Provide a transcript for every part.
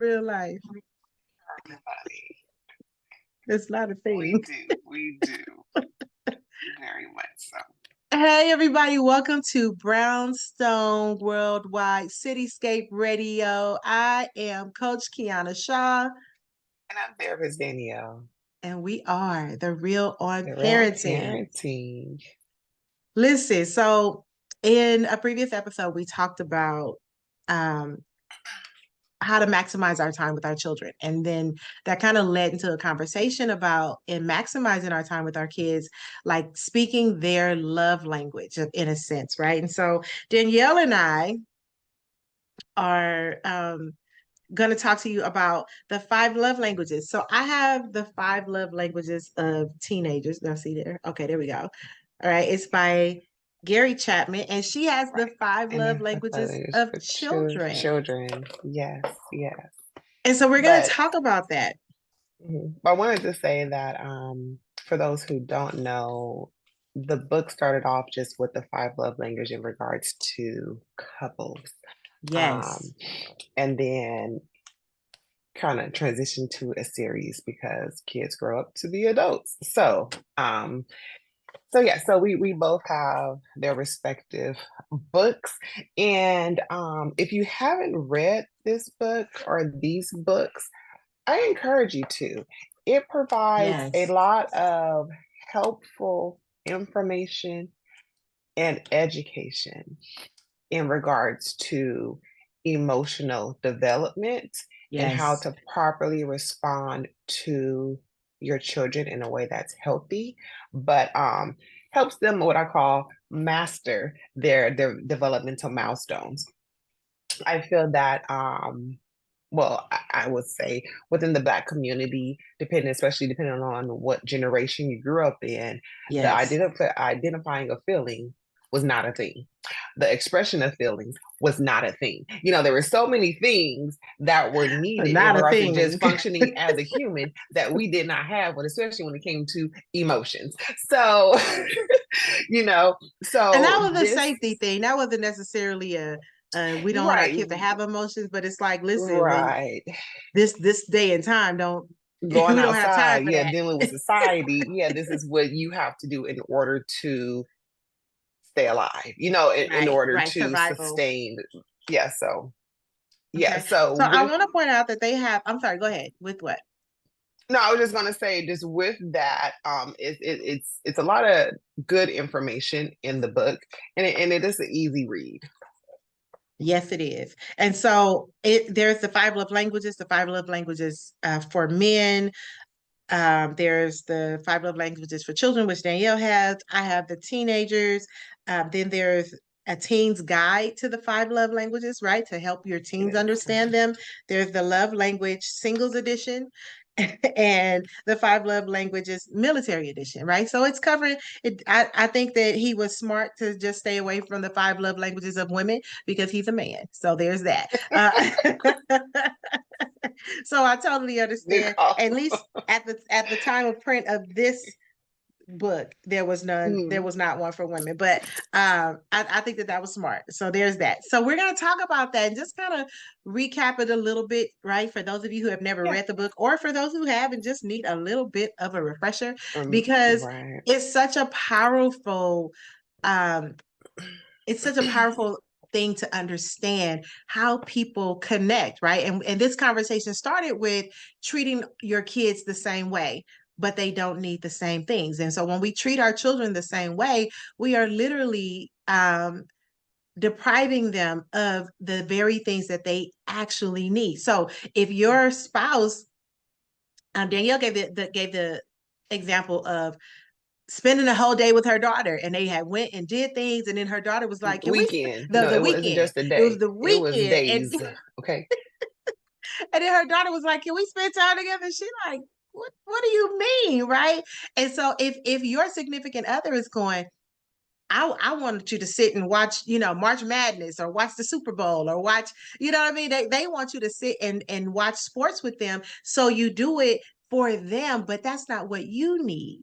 Real life. Everybody. It's not a thing. We do. Very much so. Hey, everybody, welcome to Brownstone Worldwide Cityscape Radio. I am Coach Kiana Shaw, And I'm Therapist Danielle. and we are the Real on The real Parenting. parenting. Listen, so in a previous episode, we talked about um, how to maximize our time with our children. And then that kind of led into a conversation about in maximizing our time with our kids, like speaking their love language in a sense, right? And so Danielle and I are going to talk to you about the 5 love languages. So I have the 5 love languages of teenagers. Now see there. Okay, there we go. All right. It's by Gary Chapman, and she has the Right. five And love then for languages others, of for children. children. Yes, yes. And so we're going to But, talk about that. but I wanted to say that for those who don't know, the book started off just with the 5 love language in regards to couples. Yes. Um, and then kind of transition to a series because kids grow up to be adults. So we both have their respective books. And if you haven't read this book or these books, I encourage you to. It provides a Yes. lot of helpful information and education in regards to emotional development and how Yes. to properly respond to your children in a way that's healthy, but helps them what I call master their developmental milestones. I feel that I would say within the Black community, especially depending on what generation you grew up in, the Yes. identifying a feeling was not a thing. The expression of feelings was not a thing. There were so many things that were needed in Not a regards to thing. just functioning as a human that we did not have, but especially when it came to emotions. So, you know, And that so was a this, safety thing. That wasn't necessarily a we don't want our right, kids to have emotions, but it's like, listen, when right. this day and time don't Going we don't have time outside, for yeah, that. dealing with society, yeah, this is what you have to do in order to stay alive, in Right, order right. to Survival. sustain. Yeah, so yeah, Okay. so So I with want to point out that they have, I'm sorry, go ahead. With what? no, I was just gonna say, just with that, it's a lot of good information in the book, and it is an easy read. Yes, it is. And so there's the 5 love languages for men. There's the 5 love languages for children, which Danielle has. I have the teenagers. Then there's a teen's guide to the 5 love languages, right? To help your teens Yes. understand them. There's the love language singles edition and the 5 love languages military edition, right? So it's covering it. I think that he was smart to just stay away from the 5 love languages of women because he's a man. So there's that. So I totally understand. Nicole. At least at the time of print of this book, there was none. There Mhm. was not one for women, but I think that was smart. So there's that. So we're going to talk about that and just kind of recap it a little bit, right? For those of you who have never Yeah. read the book, or for those who have and just need a little bit of a refresher, because Right. it's such a powerful um, it's such a powerful thing to understand how people connect, right? And this conversation started with treating your kids the same way, but they don't need the same things. And so when we treat our children the same way, we are literally depriving them of the very things that they actually need. So if your spouse, Danielle gave the example of spending a whole day with her daughter, and they had went and did things, and then her daughter was like, can we Weekend. the No, the it wasn't weekend, just a it was day. the It was weekend, and days. Okay. and then her daughter was like, can we spend time together? And she like, what do you mean, right? And so if your significant other is going, I wanted you to sit and watch, March Madness, or watch the Super Bowl, or watch, you know what I mean? They want you to sit and watch sports with them. So you do it for them, but that's not what you need.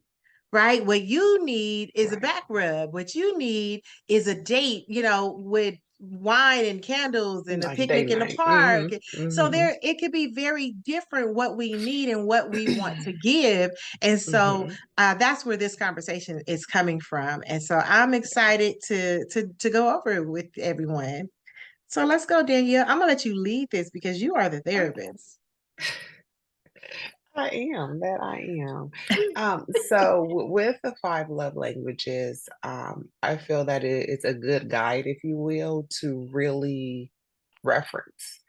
Right? What you need is a Right. back rub. What you need is a date, with wine and candles and a Like date picnic in the night. park. Mm-hmm. So Mm-hmm. there, it could be very different what we need and what we want to give. And so Mm-hmm. that's where this conversation is coming from. And so I'm excited to go over it with everyone. So let's go, Danielle. I'm gonna let you lead this because you are the therapist. I am that I am. So with the five love languages, I feel that it's a good guide, if you will, to really reference.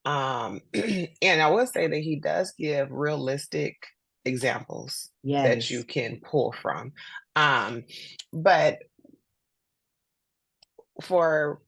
And I will say that he does give realistic examples that you Yes. can pull from. Um, but for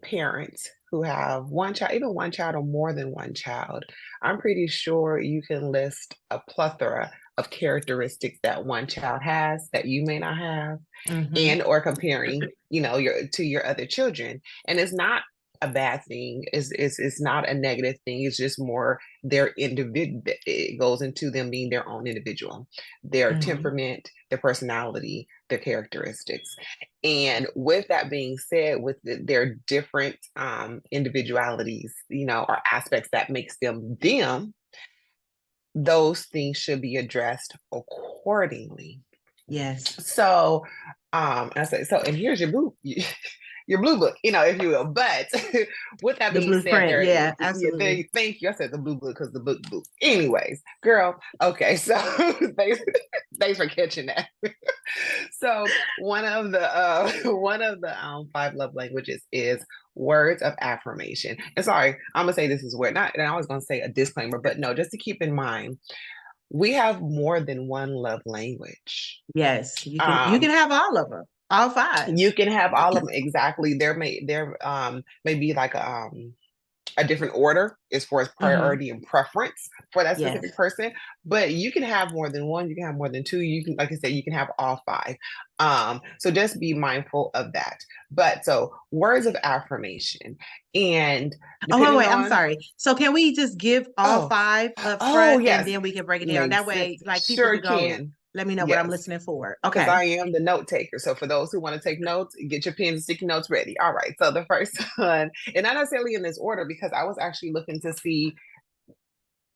parents who have one child, even one child or more than one child, I'm pretty sure you can list a plethora of characteristics that one child has that you may not have, Mm-hmm. and or comparing, your other children. And it's not a bad thing. It's not a negative thing. It's just more their individual. It goes into them being their own individual, their Mm-hmm. temperament, their personality, their characteristics. And with that being said, with their different individualities, or aspects that makes them them, those things should be addressed accordingly. Yes. So, I say so, and here's your blue, your blue book, if you will. But with that The being said, blueprint. there, Yeah, yeah, absolutely. thank you. I said the blue book because the book blue. Anyways, girl, okay, so thanks for catching that. So one of the five love languages is words of affirmation. And sorry, I'm gonna say this is where not, and I was gonna say a disclaimer, but no, just to keep in mind, we have more than one love language. Yes, you can Um, have all of them, all five. you can have all of them exactly. There may be like a different order as far as Mm-hmm. priority and preference for that specific Yes. person, but you can have more than one, you can have more than two, you can, like I said, you can have all five. So just be mindful of that. But so words of affirmation, and Oh, wait, depending wait, I'm on, sorry. So can we just give all oh, five up oh front and yes, then we can break it down? That makes sense, way, like people sure could go, can. let me know what I'm Yes, listening for. because Okay. I am the note taker. So for those who want to take notes, get your pens and sticky notes ready. All right. So the first one, and not necessarily in this order, because I was actually looking to see,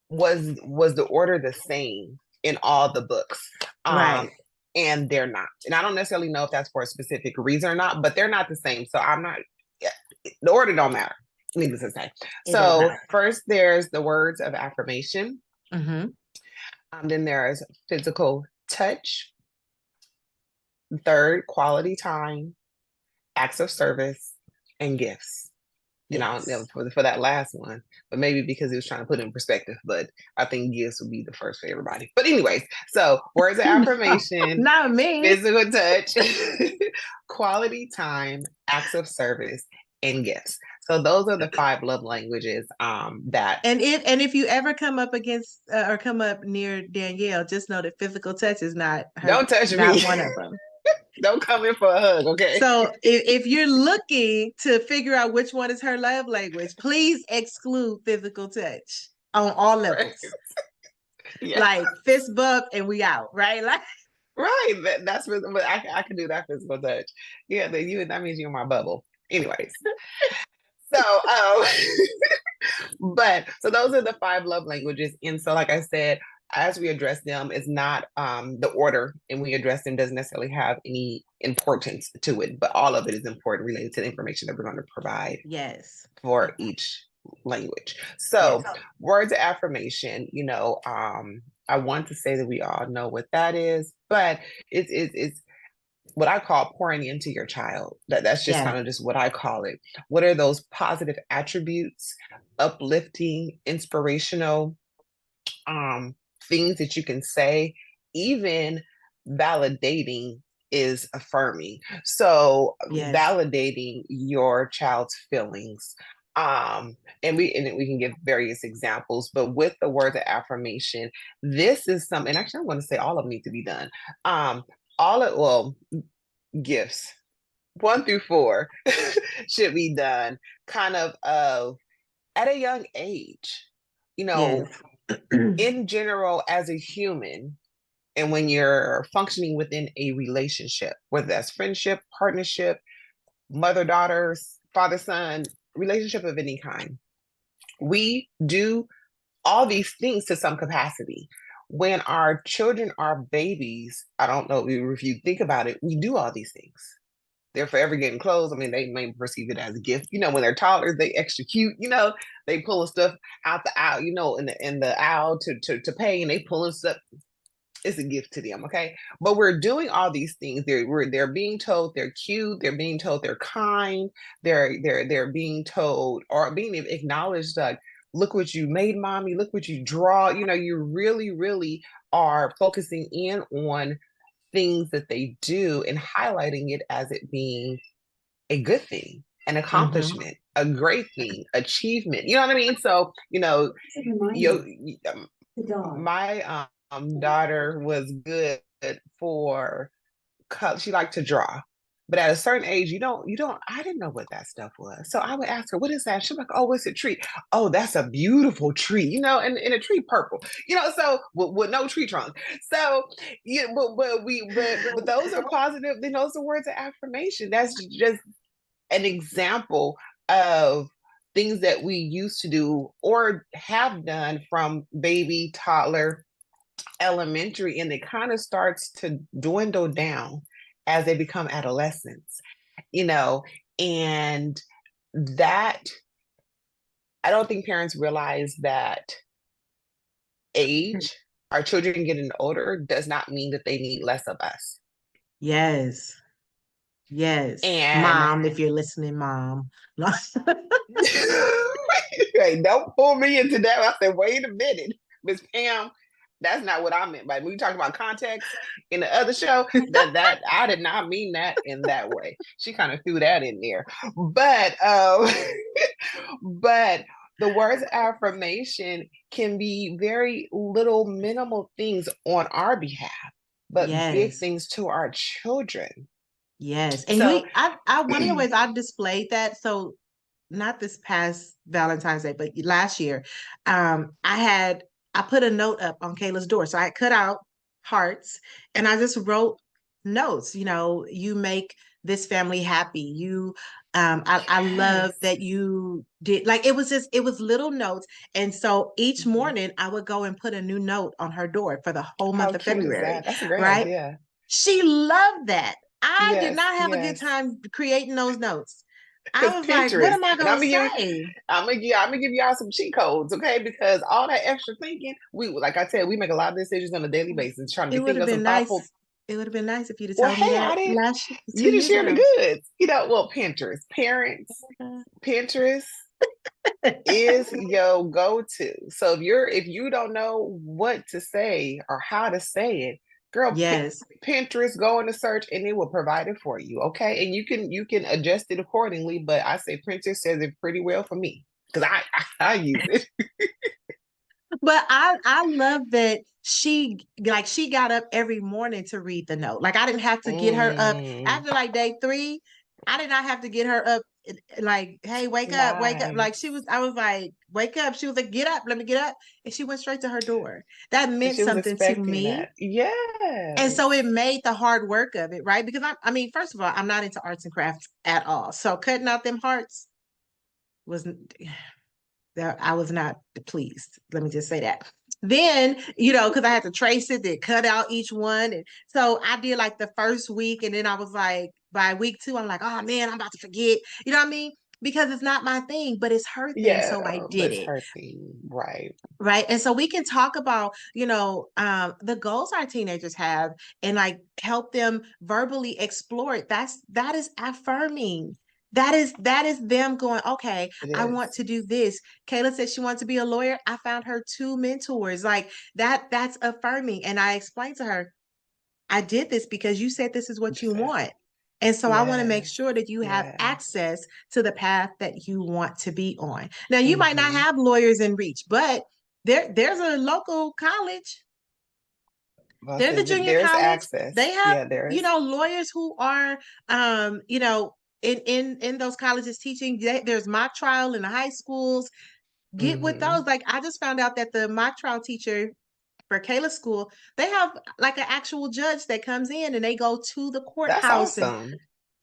was the order the same in all the books. Right. And they're not. And I don't necessarily know if that's for a specific reason or not, but they're not the same. So I'm not, yeah, the order don't matter, needless to say. It does So not. first there's the words of affirmation. Mm-hmm. Then there's physical touch. Third, quality time, acts of service, and gifts. And I don't know Yes. for that last one, but maybe because he was trying to put it in perspective. But I think gifts would be the first for everybody. But anyways, so words of affirmation, Not me. physical touch, quality time, acts of service, and gifts. So those are the five love languages that. And if you ever come up against or come up near Danielle, just know that physical touch is not her, Don't touch me. not one of them. Don't come in for a hug, okay? So if you're looking to figure out which one is her love language, please exclude physical touch on all Right. levels. Yeah. Like fist bump and we out, right? Like Right. That's but I can do that physical touch. Yeah, that means you're in my bubble. Anyways. So but so those are the five love languages. And so like I said, as we address them, it's not the order and we address them doesn't necessarily have any importance to it, but all of it is important related to the information that we're going to provide yes. for each language. So Yes. words of affirmation, I want to say that we all know what that is, but it's what I call pouring into your child. That's just Yeah. kind of just what I call it. What are those positive attributes, uplifting, inspirational things that you can say, even validating is affirming. So Yes. validating your child's feelings. And we can give various examples, but with the words of affirmation, this is something, and actually I want to say all of them need to be done. Gifts 1 through 4 should be done kind of at a young age, you know, Yes. in general as a human, and when you're functioning within a relationship, whether that's friendship, partnership, mother daughters, father-son relationship of any kind. We do all these things to some capacity. When our children are babies, I don't know if you think about it, we do all these things. They're forever getting clothes. I mean, they may perceive it as a gift. When they're toddlers, they extra cute. They pulling stuff out the aisle. In the aisle to pay, and they pulling stuff. It's a gift to them, okay? But we're doing all these things. They're being told they're cute. They're being told they're kind. They're being told or being acknowledged like, look what you made, mommy. Look what you draw. You really, really are focusing in on things that they do and highlighting it as it being a good thing, an accomplishment, a great thing, achievement. You know what I mean? So, my daughter was good for she liked to draw. But at a certain age, I didn't know what that stuff was. So I would ask her, what is that? She's like, oh, it's a tree. Oh, that's a beautiful tree, and a tree purple, so with no tree trunk. So, yeah, but those are positive, those are words of affirmation. That's just an example of things that we used to do or have done from baby, toddler, elementary, and it kind of starts to dwindle down as they become adolescents, and that I don't think parents realize that age, our children getting older, does not mean that they need less of us. Yes. And mom, if you're listening, mom. Hey, don't pull me into that. I said, wait a minute, Miss Pam. That's not what I meant by when we talked about context in the other show. That I did not mean that in that way. She kind of threw that in there. But but the words of affirmation can be very little minimal things on our behalf, but big things to our children. Yes. And so, one of the ways I've displayed that, so not this past Valentine's Day, but last year, I put a note up on Kayla's door. So I cut out hearts and I just wrote notes, you make this family happy. I love that you did, like, it was little notes. And so each morning I would go and put a new note on her door for the whole month of February. That's a great idea. She loved that. I did not have a good time creating those notes. I was Pinterest, like, what am I going to say? I'm gonna give y'all some cheat codes, okay? Because all that extra thinking, like I said, we make a lot of decisions on a daily basis trying to think of some thoughtful. It would have been nice if you'd have told me that you didn't share the goods. Pinterest, parents, Pinterest is your go-to. So if you don't know what to say or how to say it, girl, Pinterest, go in the search and it will provide it for you. Okay. And you can adjust it accordingly. But I say Pinterest says it pretty well for me because I use it. But I love that she got up every morning to read the note. Like I didn't have to get her up after like day 3. I did not have to get her up like, hey, wake up. Like I was like, wake up. She was like, get up, let me get up. And she went straight to her door. That meant something to me. Yeah. And so it made the hard work of it, right? Because I mean, first of all, I'm not into arts and crafts at all. So cutting out them hearts I was not pleased. Let me just say that. Then, because I had to trace it, then cut out each one. And so I did like the first week. And then I was like, by week 2, I'm like, oh man, I'm about to forget. You know what I mean? Because it's not my thing, but it's her thing. So I did it. Her thing. Right. Right. And so we can talk about, the goals our teenagers have and like help them verbally explore it. That is affirming. That is them going, okay, I want to do this. Kayla said she wants to be a lawyer. I found her 2 mentors. Like that's affirming. And I explained to her, I did this because you said this is what you want. And so I want to make sure that you have access to the path that you want to be on. Now, you might not have lawyers in reach, but there's a local college. There's a junior college. Access. They have, lawyers who are, in those colleges teaching. There's mock trial in the high schools. Get with those. Like I just found out that the mock trial teacher for Kayla's school, they have like an actual judge that comes in and they go to the courthouse. That's awesome.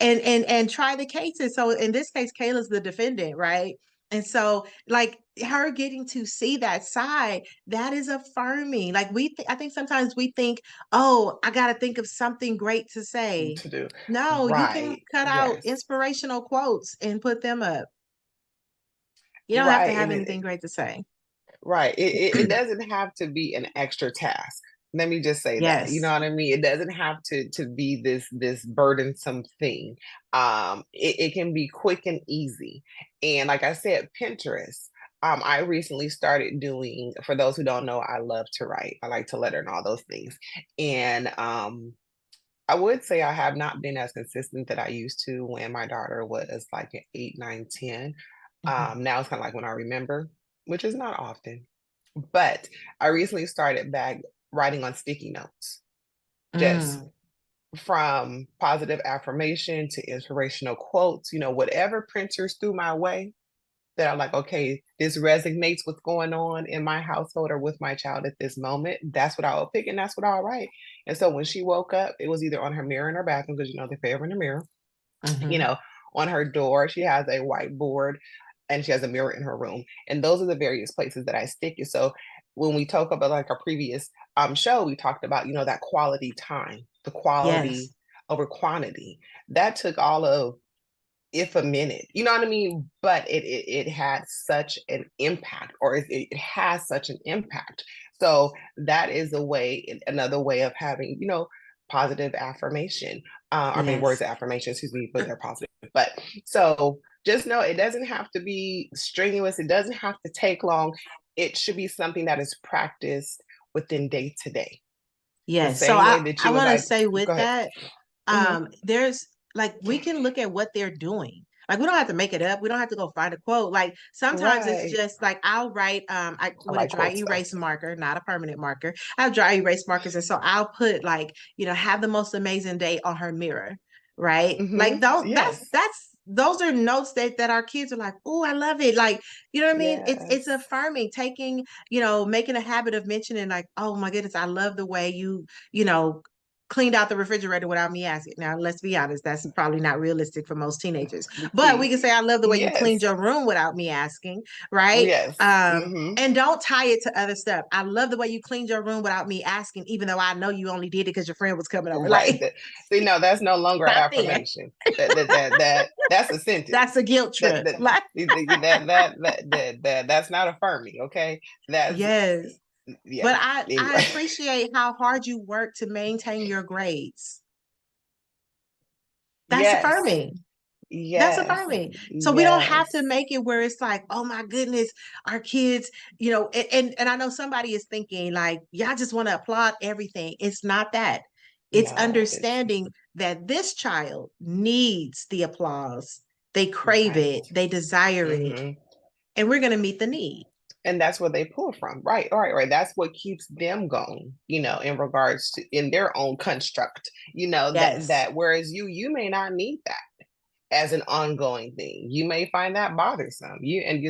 and try the cases. So in this case, Kayla's the defendant, right? And so, like, her getting to see that side, that is affirming. Like, I think sometimes we think, oh, I got to think of something great to say. To do. No, you can Right. cut out Yes. inspirational quotes and put them up. You don't have to Right. have anything great to say. Right. It doesn't have to be an extra task. Let me just say that. You know Yes. what I mean? It doesn't have to be this burdensome thing. It can be quick and easy. And like I said, Pinterest. I recently started doing, for those who don't know, I love to write. I like to letter and all those things. And I would say I have not been as consistent that I used to when my daughter was like an 8, 9, 10. Mhm. Now it's kind of like when I remember, which is not often. But I recently started back writing on sticky notes, just Mm. from positive affirmation to inspirational quotes, whatever printers threw my way that I'm like, okay, this resonates what's going on in my household or with my child at this moment. That's what I'll pick and that's what I'll write. And so when she woke up, it was either on her mirror in her bathroom, because they favor in the mirror, you Mhm. know, on her door, she has a whiteboard and she has a mirror in her room. And those are the various places that I stick it. So when we talk about like our previous show, we talked about, that quality time, the quality Yes. over quantity. That took all of, if a minute, you know what I mean? But it had such an impact, or it has such an impact. So that is another way of having, positive affirmation. I mean, words Yes. of affirmation, excuse me, but they're positive. But so just know it doesn't have to be strenuous. It doesn't have to take long. It should be something that is practiced within day to day. The Yes. So same way that I you was want to like, say with go ahead. that, Hmm. there's like we can look at what they're doing. Like we don't have to make it up. We don't have to go find a quote. Like sometimes it's Right. just like I'll write I with a like dry quotes though. erase marker, not a permanent marker. I have dry erase markers, and so I'll put like, have the most amazing day on her mirror, right? Like Yes. those are notes that our kids are like, oh, I love it. Like, you know what I mean? It's Yes. affirming, taking, making a habit of mentioning like, oh my goodness, I love the way you know, cleaned out the refrigerator without me asking. Now, let's be honest, that's probably not realistic for most teenagers. The But we key. can say, I love the way you cleaned Yes. your room without me asking, right? Yes. And don't tie it to other stuff. I love the way you cleaned your room without me asking, even though I know you only did it because your friend was coming over. Right. Like, See, no, that's no longer stop there. affirmation. That's a That's sentence. a guilt That trip. that Like, that's not affirming. Okay. That's yes. yeah. But I Anyway. appreciate how hard you work to maintain your grades. That's Yes. affirming. That's Yes. affirming. So we don't have to Yes. make it where it's like, oh my goodness, our kids, and I know somebody is thinking like, y'all just want to applaud everything. It's not that. It's No, it's understanding that this child needs the applause. They crave right. it, they desire it, Hmm. and we're going to meet the need. And that's where they pull from. Right. All right. Right. That's what keeps them going, in regards to in their own construct, that Yes. whereas you may not need that as an ongoing thing. You may find that bothersome.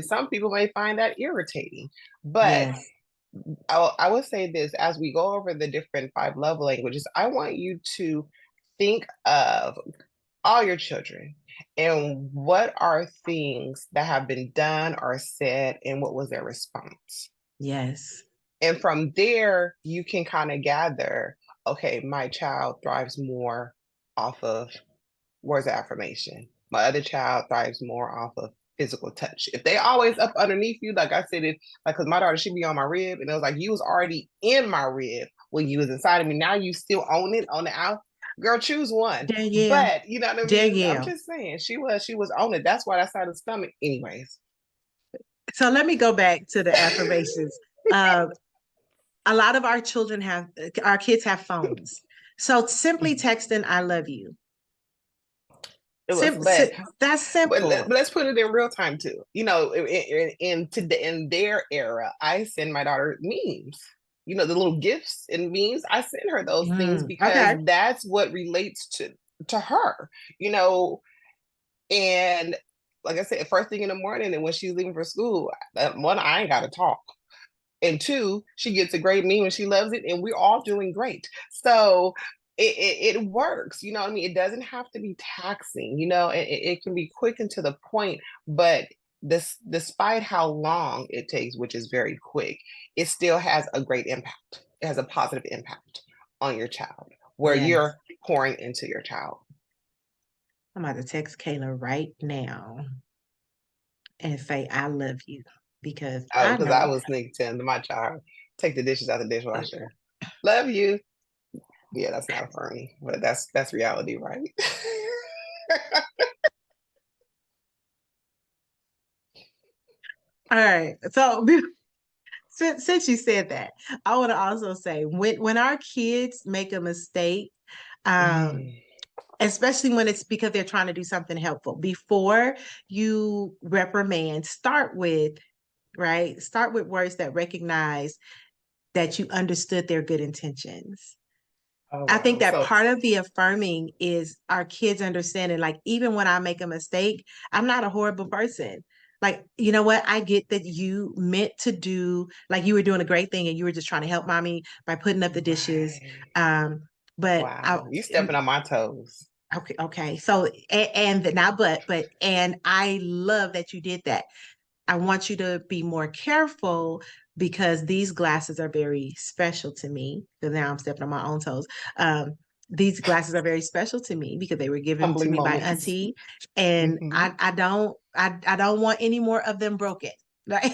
Some people may find that irritating. But Yes. I will say this, as we go over the different 5 love languages, I want you to think of all your children and what are things that have been done or said and what was their response. Yes. And from there, you can kind of gather, okay, my child thrives more off of words of affirmation. My other child thrives more off of physical touch. If they always up underneath you, like I said, because my daughter, she'd be on my rib, and it was like you was already in my rib when you was inside of me. Now you still own it on the out. Girl, choose one. Danielle. But you know what I mean? I'm Danielle. just saying, she was on it. That's why that's out of the stomach, anyways. So let me go back to the affirmations. Uh, a lot of our kids have phones. So simply texting, I love you. It was, Sim- but si- that's simple. let's put it in real time too. In their era, I send my daughter memes. The little gifts and memes. I send her those things because Okay. that's what relates to her. You know, and like I said, first thing in the morning, and when she's leaving for school, one, I ain't got to talk, and two, she gets a great meme and she loves it, and we're all doing great. So it works. You know what I mean? It doesn't have to be taxing. It can be quick and to the point, but despite how long it takes, which is very quick, it still has a great impact. It has a positive impact on your child where Yes. you're pouring into your child. I'm about to text Kayla right now and say, I love you because Oh, I because I know. was thinking to my child, take the dishes out the dishwasher. Love you. Yeah, that's not funny, but that's reality, right? All right. So since you said that, I want to also say when our kids make a mistake, um, Mm. especially when it's because they're trying to do something helpful, before you reprimand, start with words that recognize that you understood their good intentions. Oh I think wow. that So part of the affirming is our kids understanding, like, even when I make a mistake, I'm not a horrible person. Like, you know what? I get that you meant to do, like, you were doing a great thing and you were just trying to help mommy by putting up the dishes. right. But I, Wow. You stepping on my toes. okay, okay. So, and not and I love that you did that. I want you to be more careful because these glasses are very special to me. Because now I'm stepping on my own toes. Um, these glasses are very special to me because they were given to Humbling me by moments. Auntie, and Hmm. I don't want any more of them broken. Right?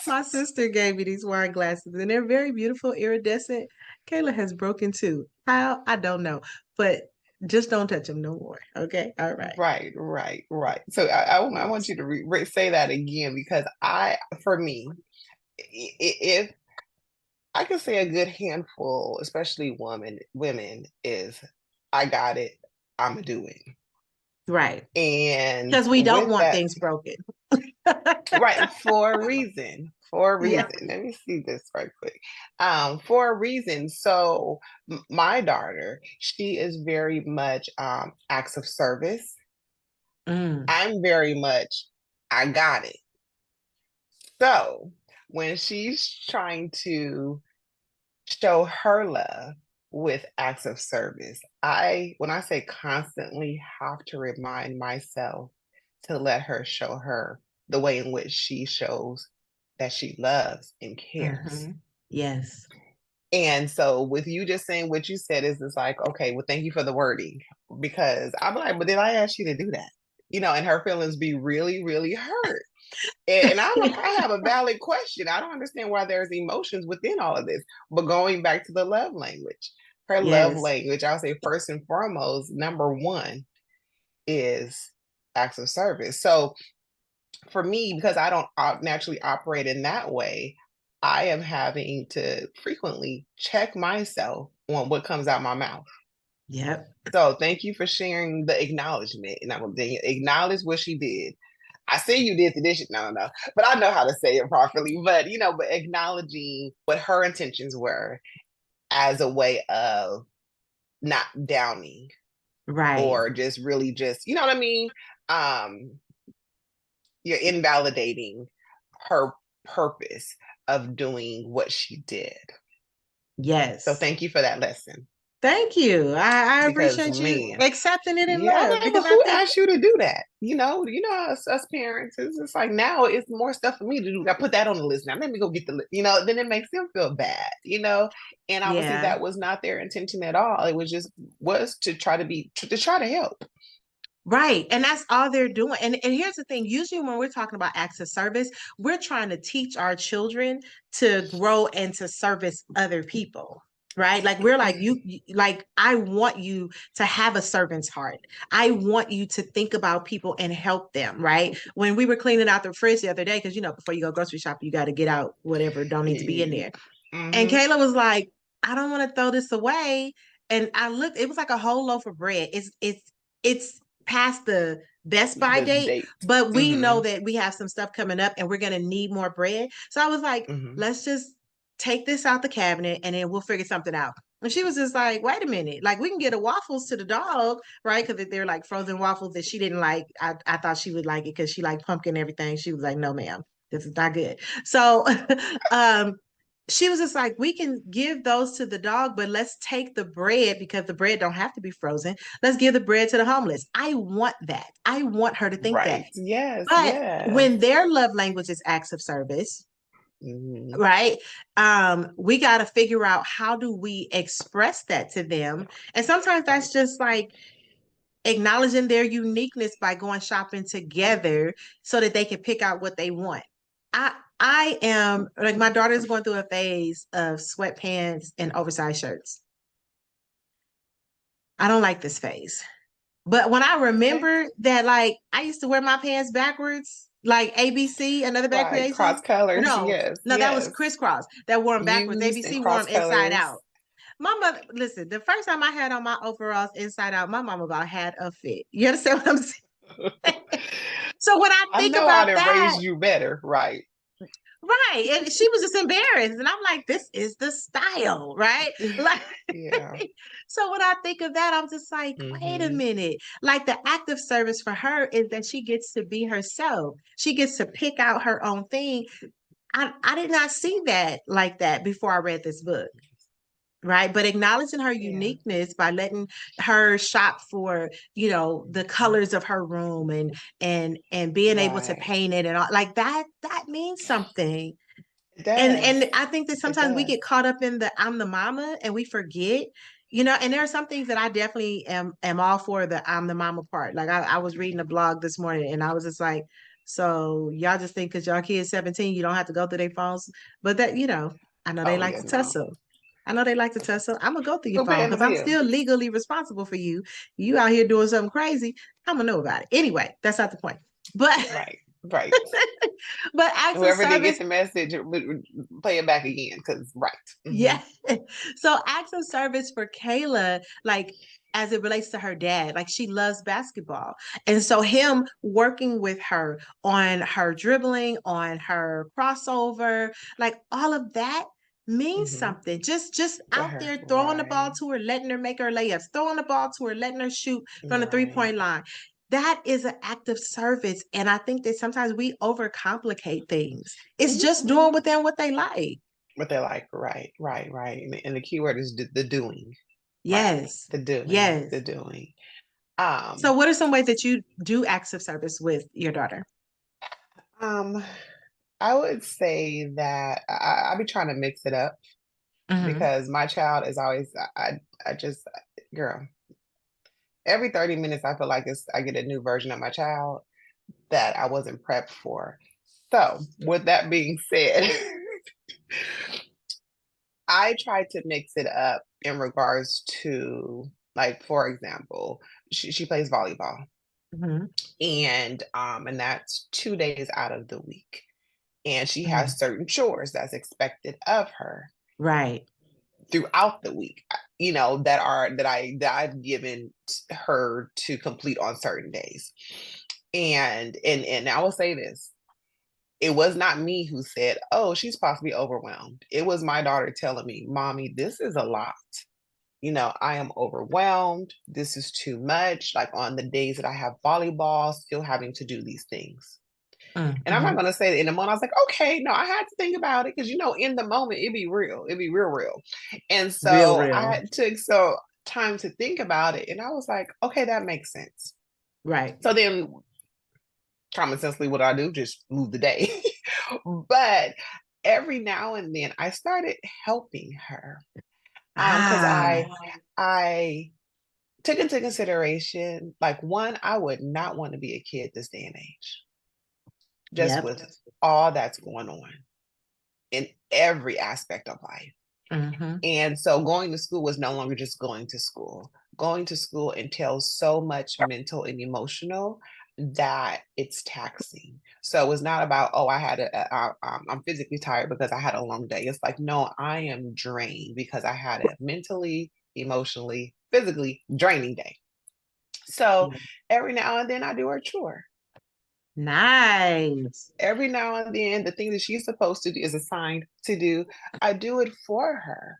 My sister gave me these wine glasses, and they're very beautiful, iridescent. Kayla has broken too. How? I don't know, but just don't touch them no more. Okay? All right. Right, right, right. So I want you to say that again because for me, if I can say a good handful, especially women, is I got it, I'm doing. Right. And Because we don't with want that, things broken. right, for a reason. For a Yeah. reason. Let me see this right quick. For a reason. So my daughter, she is very much acts of service. Mm, I'm very much, I got it. So when she's trying to show her love with acts of service, when I say constantly, have to remind myself to let her show her the way in which she shows that she loves and cares. hmm. Yes. And so with you just saying what you said is it's like, okay, well, thank you for the wording. Because I'm like, but did I ask you to do that? And her feelings be really, really hurt. And I'm like, I have a valid question. I don't understand why there's emotions within all of this. But going back to the love language, her love Yes. language, I'll say first and foremost, number one is acts of service. So for me, because I don't naturally operate in that way, I am having to frequently check myself on what comes out my mouth. Yep. So thank you for sharing the acknowledgement. And I'm going to acknowledge what she did. I see you did the dishes. No, no, but I know how to say it properly. But acknowledging what her intentions were as a way of not downing Right. or just really just, you know what I mean? Um, you're invalidating her purpose of doing what she did. So Yes. thank you for that lesson. Thank you. I Because appreciate you man, accepting it in yeah, I'm love like, well, because I who think, asked you to do that? Us parents, it's just like now it's more stuff for me to do. I put that on the list now. Let me go get the list. Then it makes them feel bad. And obviously yeah. that was not their intention at all. It was to try to help. Right. And that's all they're doing. And here's the thing, usually when we're talking about acts of service, we're trying to teach our children to grow and to service other people. Right. Like we're like, like, I want you to have a servant's heart. I want you to think about people and help them. Right. When we were cleaning out the fridge the other day, because before you go grocery shopping, you got to get out whatever don't need to be in there. And Mm-hmm. Kayla was like, I don't want to throw this away. And I looked, it was like a whole loaf of bread. It's past the best by The date, date. but we know Mm-hmm. that we have some stuff coming up and we're gonna need more bread. So I was like, Mm-hmm. let's just take this out the cabinet and then we'll figure something out. And she was just like, wait a minute, like we can get a waffles to the dog, right? Because they're like frozen waffles that she didn't like. I thought she would like it because she liked pumpkin and everything. She was like, no, ma'am, this is not good. So um she was just like, we can give those to the dog, but let's take the bread because the bread don't have to be frozen. Let's give the bread to the homeless. I want that. I want her to think that. Right. Yes. But Yes. when their love language is acts of service, Mhm. right? We got to figure out how do we express that to them. And sometimes Right. that's just like acknowledging their uniqueness by going shopping together so that they can pick out what they want. I am like my daughter's going through a phase of sweatpants and oversized shirts. I don't like this phase. But when I Okay. remember that like I used to wear my pants backwards, like ABC, Another Bad Right. Creations. Cross colors. No, Yes. no, that was Yes. crisscross that wore them backwards. Used and ABC wore cross them inside colors. out. My mother, listen, the first time I had on my overalls inside out, my mama about had a fit. You understand what I'm saying? So when I I think know how about to that, raise you better. Right. right, and she was just embarrassed, and I'm like, this is the style, right? Like, Yeah. so when I think of that, I'm just like, wait a Hmm. minute. Like the act of service for her is that she gets to be herself. She gets to pick out her own thing. I did not see that like that before I read this book. Right. But acknowledging her Yeah. uniqueness by letting her shop for, the colors of her room and being able to Right. paint it and all like that means something. It And does. I think that It sometimes we does. get caught up in the I'm the mama and we forget, and there are some things that I definitely am all for the I'm the mama part. Like I was reading a blog this morning and I was just like, so y'all just think because y'all kids 17, you don't have to go through their phones. But that, I know they Oh like yeah. to No. tussle. I know they like to tussle. I'm gonna go through your Who phone paying the because I'm bill? still legally responsible for you. You out here doing something crazy. I'm gonna know about it. Anyway, that's not the point. But Right. Right. but acts of Whoever didn't get service, the message, play it back again. Cause right. Hmm. yeah. So acts of service for Kayla, like as it relates to her dad, like she loves basketball. And so him working with her on her dribbling, on her crossover, like all of that means Hmm. something. Just To out her. there throwing the ball Right. to her, letting her make her layups, throwing the ball to her, letting her shoot from the Right. 3-point line. That is an act of service. And I think that sometimes we overcomplicate things. It's Hmm. just doing with them what they like. What they're like. Right. Right. Right. And the key word is the doing. Right. Yes. The doing. Yes. The doing. So Um. what are some ways that you do acts of service with your daughter? Um. I would say that I be trying to mix it up Hmm. because my child is always I just girl every 30 minutes I feel like I get a new version of my child that I wasn't prepped for. So with that being said, I try to mix it up in regards to like for example, she plays volleyball Hmm. and that's 2 days out of the week. And she Hmm. has certain chores that's expected of her Right. throughout the week, that I've given her to complete on certain days. And I will say this. It was not me who said, "Oh, she's possibly overwhelmed." It was my daughter telling me, "Mommy, this is a lot. I am overwhelmed. This is too much. Like on the days that I have volleyball, still having to do these things." And I'm not Mm-hmm. going to say that in the moment. I was like, okay, no, I had to think about it because, in the moment, it'd be real. It'd be real, real. And Real, so real. I took so time to think about it. And I was like, okay, that makes sense. Right. So then, common sensely, what I do, just move the day. But every now and then, I started helping her because Ah, I took into consideration, like, one, I would not want to be a kid this day and age, just yep. with all that's going on in every aspect of life. Mm-hmm. And so going to school was no longer just going to school. Going to school entails so much mental and emotional that it's taxing. So it's not about, oh, I'm physically tired because I had a long day. It's like, no, I am drained because I had a mentally, emotionally, physically draining day. So every now and then I do her chore. Nice. Every now and then the thing that she's supposed to do is assigned to do, I do it for her.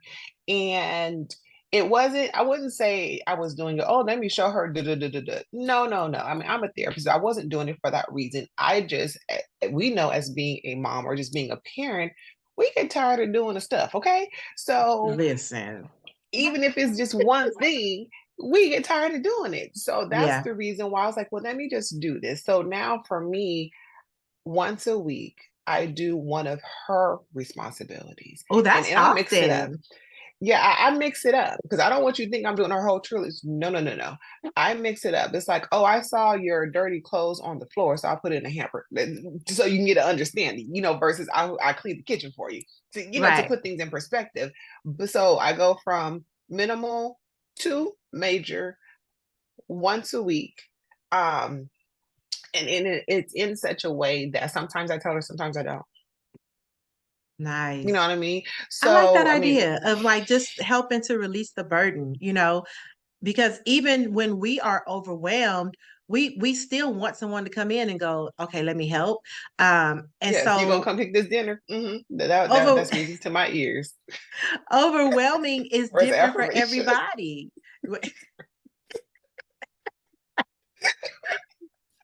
And I wouldn't say I was doing it, oh, let me show her da, da, da, da, da. No, no, no. I mean, I'm a therapist. I wasn't doing it for that reason. We know, as being a mom or just being a parent, we get tired of doing the stuff, okay? So Listen. even if it's just one thing, we get tired of doing it. So that's Yeah. the reason why I was like, well, let me just do this. So now for me, once a week, I do one of her responsibilities. Oh, And, that's and I mix it up. often. Yeah, I mix it up because I don't want you to think I'm doing her whole trilogy. No, no, no, no. I mix it up. It's like, oh, I saw your dirty clothes on the floor, so I put it in a hamper, so you can get an understanding, versus I clean the kitchen for you, to Right. put things in perspective. But so I go from minimal to major once a week. Um, it's in such a way that sometimes I tell her, sometimes I don't. You know Nice. what I mean? I like that So, I mean, idea of like just helping to release the burden, because even when we are overwhelmed, we still want someone to come in and go, okay, let me help. And yes, you gonna so come pick this dinner? over That's music to my ears. overwhelming is Where's the different for affirmation? everybody.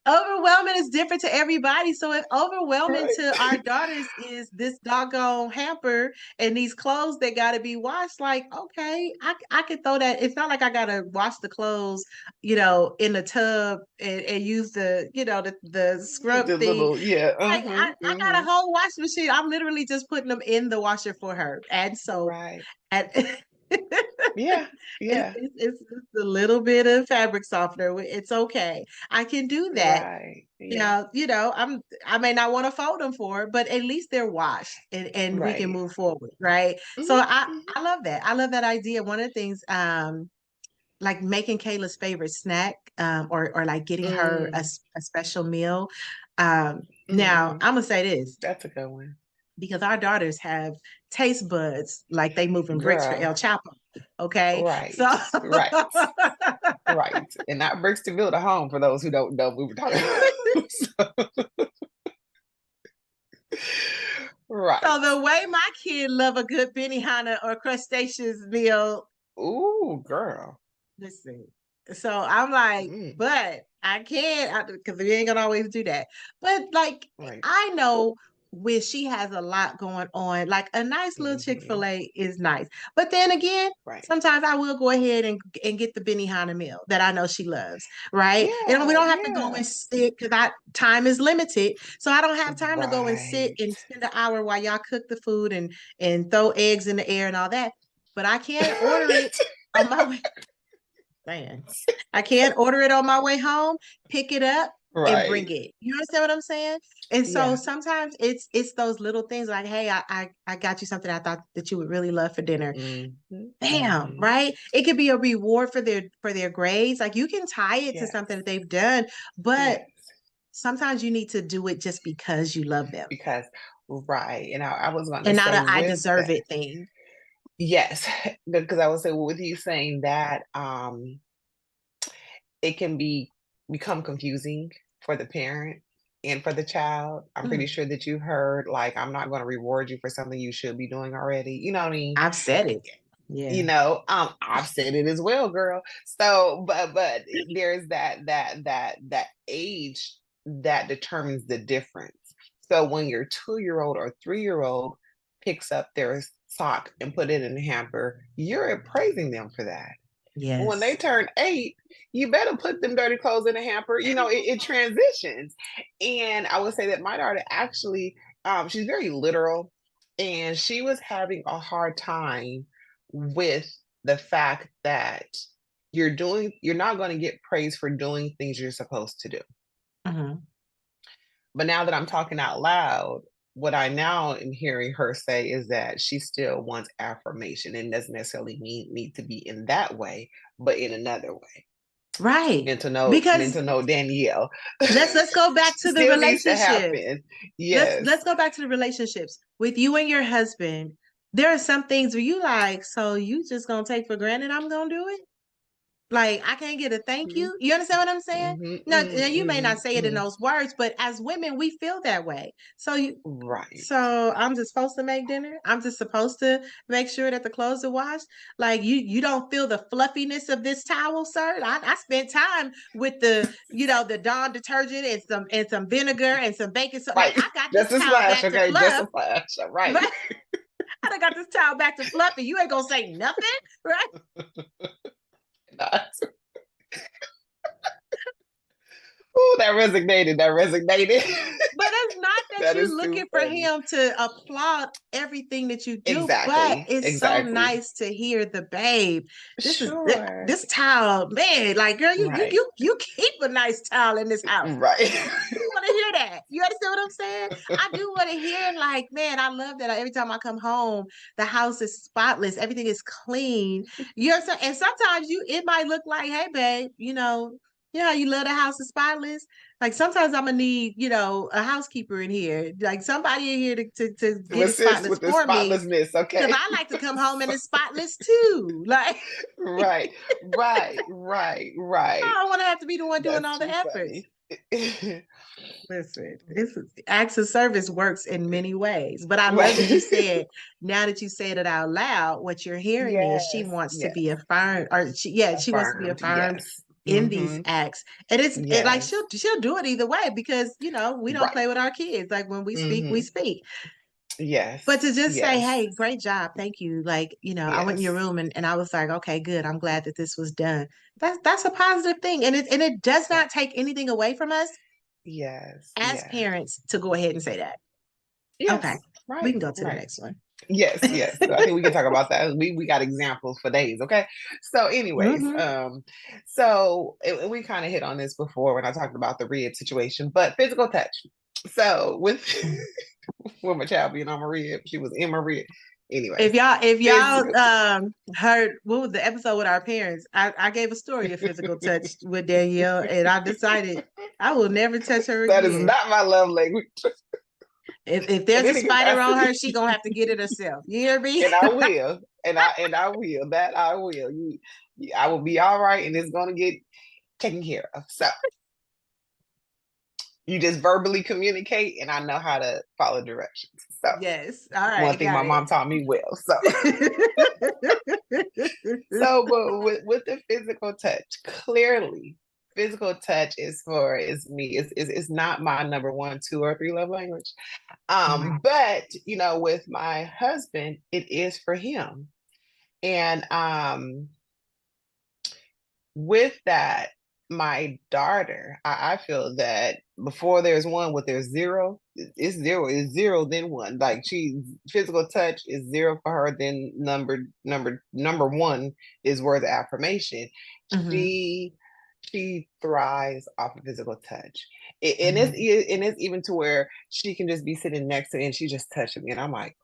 Overwhelming is different to everybody. So if overwhelming Right. to our daughters is this doggone hamper and these clothes that got to be washed, like, okay, I could throw that. It's not like I got to wash the clothes, in the tub and use the scrub The thing. little, yeah. Like I got a whole washing machine. I'm literally just putting them in the washer for her. And so Right. at Yeah. It's, Yeah. it's, it's just a little bit of fabric softener. It's okay. I can do that. Right. Yeah. Yeah, I may not want to fold them for her, but at least they're washed and we can Right. move forward, right? So Hmm. I love that. I love that idea. One of the things, like making Kayla's favorite snack, or like getting her Mm, a special meal. Now hmm. I'm gonna say this That's a good one. because our daughters have taste buds like they moving bricks for Girl. El Chapo. Okay. So Right. Right. Right. And not bricks to build a home for those who don't know what we were talking about. so Right. the way my kid love a good Benihana or crustaceans meal, Ooh, girl. listen. So I'm like, Mm, but I can't because we ain't gonna always do that. But like right. I know when she has a lot going on, like a nice little Hmm. Chick-fil-A is nice. But then again, Right. sometimes I will go ahead and get the Benihana meal that I know she loves, right? And we Yeah. don't have to go Yeah. and sit because I time is limited. So I don't have time to go and sit Right. and spend an hour while y'all cook the food and throw eggs in the air and all that. But I can order it on my way. Man, I can't order it on my way home, pick it up and bring Right. it. You understand what I'm saying? And so Yeah. sometimes it's those little things like, hey, I got you something I thought that you would really love for dinner. Hmm. Bam, Hmm. right? It could be a reward for their grades. Like you can tie it to Yes. something that they've done, but Yes. sometimes you need to do it just because you love them Because, right. And I was going to and not say a I with deserve that, it thing. yes, because I would say with you saying that, it can become confusing for the parent and for the child. I'm pretty Mm, sure that you heard, like, I'm not going to reward you for something you should be doing already. You know what I mean? I've said it. Yeah. I've said it as well, girl. So, but there's that age that determines the difference. So when your 2-year-old or 3-year-old picks up their sock and put it in the hamper, you're praising them for that. When they Yes. turn 8, you better put them dirty clothes in a hamper. It transitions. And I would say that my daughter actually, she's very literal, and she was having a hard time with the fact that you're not going to get praise for doing things you're supposed to do. Mhm. But now that I'm talking out loud, what I now am hearing her say is that she still wants affirmation and doesn't necessarily need to be in that way, but in another way. Right. And to Because know Danielle let's go back to the still needs to relationships. happen. Let's Yes. go back to the relationships with you and your husband. There are some things where you like, so you just gonna take for granted I'm gonna do it. Like, I can't get a thank Mhm, you. You understand what I'm saying? mhm, Now, mhm, you may not mhm, say it in mhm. those words, but as women, we feel that way. Right. So I'm just supposed to make dinner. I'm just supposed to make sure that the clothes are washed. Like, you don't feel the fluffiness of this towel, sir. I spent time with the Dawn detergent and some vinegar and some baking soda. Like, Right. I got this Just a towel splash, back to okay? Just a fluff, splash. Right. right? I done got this towel back to fluff, and you ain't gonna say nothing, right? Not. Ooh, that resonated. That resonated. But it's not that That you is too looking for funny. him to applaud everything that you do, but Exactly. it's so Exactly. nice to hear the babe. Sure. This towel, man. Like, girl, Right. you keep a nice towel in this house. Right. Do want to hear that. You understand what I'm saying? I do want to hear, like, man, I love that every time I come home, the house is spotless, everything is clean. You know, and sometimes it might look like, hey, babe, you know how you love the house is spotless. Like, sometimes I'm gonna need, a housekeeper in here, like somebody in here to To get it assist spotless with the for me, spotlessness, because okay? I like to come home and it's spotless too. Like, Right. Right. Right. I Right. don't want to have to be the one doing That's all the too efforts. funny. Listen, acts of service works in many ways, but I love that you Right. said, now that you said it out loud, what you're hearing is she Yes. wants to Yes. be affirmed, or she wants to be Affirmed. affirmed Yes. in these Hmm. acts. And like, Yes. she'll do it either way, because we don't Right. play with our kids. Like, when we speak, we Hmm. speak. But to Yes. just say, Yes. hey, great job, thank you. Like, I went in your Yes. room, and I was like, okay, good. I'm glad that this was done. That's a positive thing. And it does Right. not take anything away from us Yes. as Yes. parents to go ahead and say that. Okay, Yes. we Right. can go to the Right. next one. Yes, yes. I think we can talk about that. We got examples for days, okay? So, anyways, Hmm. we kind of hit on this before when I talked about the rib situation, but physical touch. So with with my child being on my rib, she was in my rib. If Anyways, y'all physical. heard what was the episode with our parents, I gave a story of physical touch with Danielle, and I decided I will never touch her That is again. not my love language If in there's a any spider on her, capacity, she gonna have to get it herself. You hear me? and I will, and I will. That I will. I will be all right, and it's gonna get taken care of. So you just verbally communicate, and I know how to follow directions. So Yes. All one right, thing my got mom taught me well. So it. but with the physical touch, clearly physical touch is me. It's not my number one, two, or three love language. But with my husband, it is for him. And with that, my daughter, I feel that before there's one, what there's zero, it's zero, it's zero, then one. Like, she physical touch is zero for her, then number one is words of affirmation. Hmm. She thrives off of physical touch. Hmm. And it's even to where she can just be sitting next to me and she just touching me. And I'm like,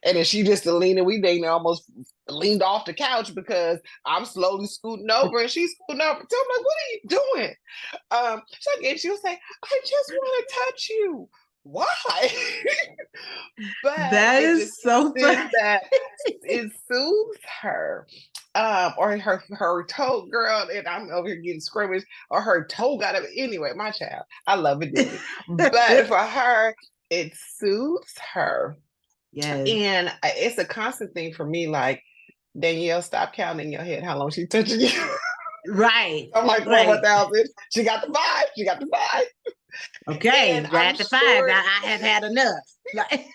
and then she just leaning, we dating almost leaned off the couch because I'm slowly scooting over and she's scooting over. So I'm like, what are you doing? She was saying, I just want to touch you. Why? But That it is just so says funny. that it soothes her. Or her toe, girl, and I'm over here getting scrimmage, or her toe got up. Anyway, my child, I love it dearly. But for her, it soothes her. Yes. And it's a constant thing for me, like, Danielle, stop counting in your head how long she touching you. Right. I'm like, one more Right. thousand. She got the five. She got the five. And Okay. I'm At the five, sure I have had enough. Like,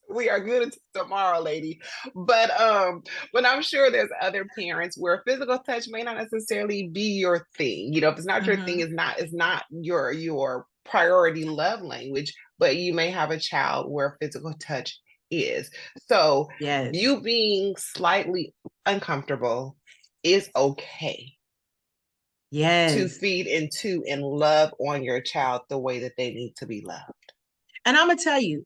we are good until tomorrow, lady. But I'm sure there's other parents where physical touch may not necessarily be your thing. If it's not your thing, hmm it's not your priority love language, but you may have a child where physical touch is. So Yes. you being slightly uncomfortable is okay to Yes. feed into and love on your child the way that they need to be loved. And I'm gonna tell you,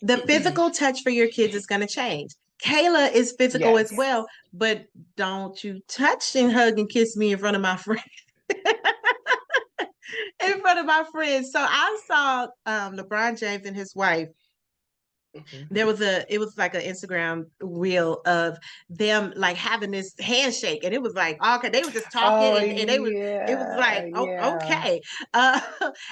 the physical touch for your kids is gonna change. Kayla is physical as Yes. well, but don't you touch and hug and kiss me in front of my friends. In front of my friends. So I saw LeBron James and his wife. Mhm. It was like an Instagram reel of them like having this handshake, and it was like, okay, they were just talking, Oh and they was, it was yeah, like, oh, yeah. okay.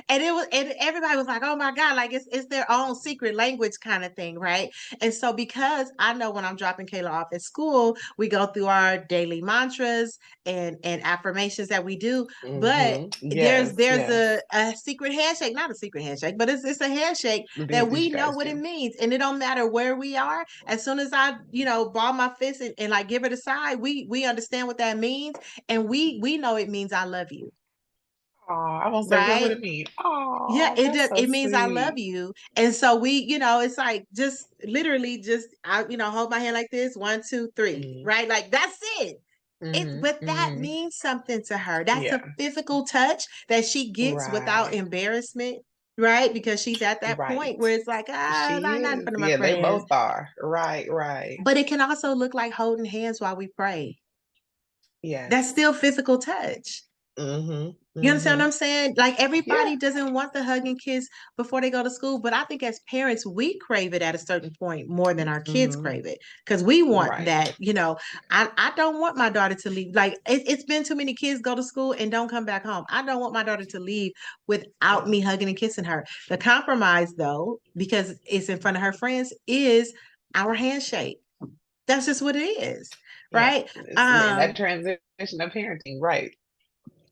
And it was, and everybody was like, oh my God, like it's their own secret language kind of thing, right? And so because I know when I'm dropping Kayla off at school, we go through our daily mantras and affirmations that we do, but Yes, there's yes. a secret handshake, not a secret handshake, but it's a handshake The things that that we you know guys what it do. means, and it don't matter where we are. As soon as I, ball my fist and like give it a side, we understand what that means, and we know it means I love you, Oh, I won't say what would right? it mean? Yeah, Oh, it that's does. so It means I love sweet. you, and so we, it's like just literally just I, hold my hand like this, 1, 2, 3, Mm-hmm. right? Like that's it. It's Mm-hmm. but that Mm-hmm. means something to her. That's a Yeah. physical touch that she gets without Right. embarrassment, right? Because she's at that point Right. where it's like, I'm She not in is. front of my Yeah, they friends. both are. Right, right. But it can also look like holding hands while we pray. That's Yes. still physical touch. Mm-hmm. You understand what Mm-hmm. I'm saying? Like Yeah. everybody doesn't want the hug and kiss before they go to school, but I think as parents, we crave it at a certain point more than our kids Mm-hmm. crave it because we want Right. that. I don't want my daughter to leave. Like it's been too many kids go to school and don't come back home. I don't want my daughter to leave without Yeah. me hugging and kissing her. The compromise, though, because it's in front of her friends, is our handshake. That's just what it is, Yeah. right? Man, that transition of parenting, right.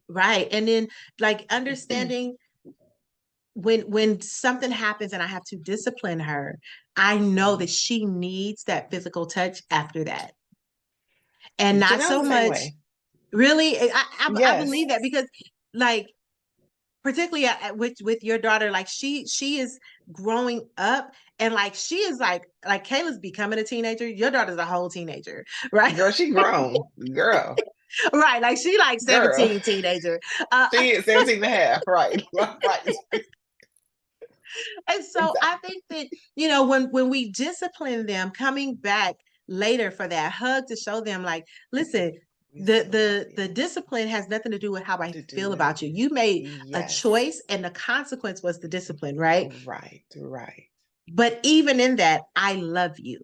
Right. And then like understanding when something happens and I have to discipline her, I know that she needs that physical touch after that. And not Janelle's so the same much way. really I Yes. believe that because like particularly with your daughter, like she is growing up, and like she is like Kayla's becoming a teenager, your daughter's a whole teenager, right? Girl, she grown. Girl. Right, like she like Girl. 17 teenager. uh She is 17 and a half. Right. Right. And so I Exactly. think that, when we discipline them, coming back later for that hug to show them like, listen, We the still love the you. the discipline has nothing to do with how I To do feel with about you. You made a yes. choice and the consequence was the discipline, right? Right. Right. But even in that, I love you.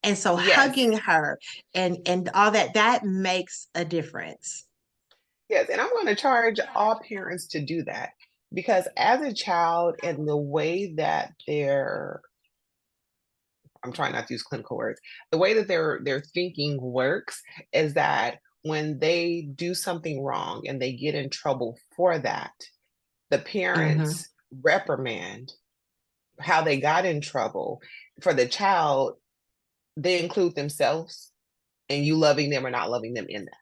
And so Yes. hugging her and all that makes a difference. Yes. And I'm going to charge all parents to do that because as a child and the way that I'm trying not to use clinical words, the way that their thinking works is that when they do something wrong and they get in trouble for that, the Hmm. parents reprimand how they got in trouble. For the child, they include themselves and you loving them or not loving them in that.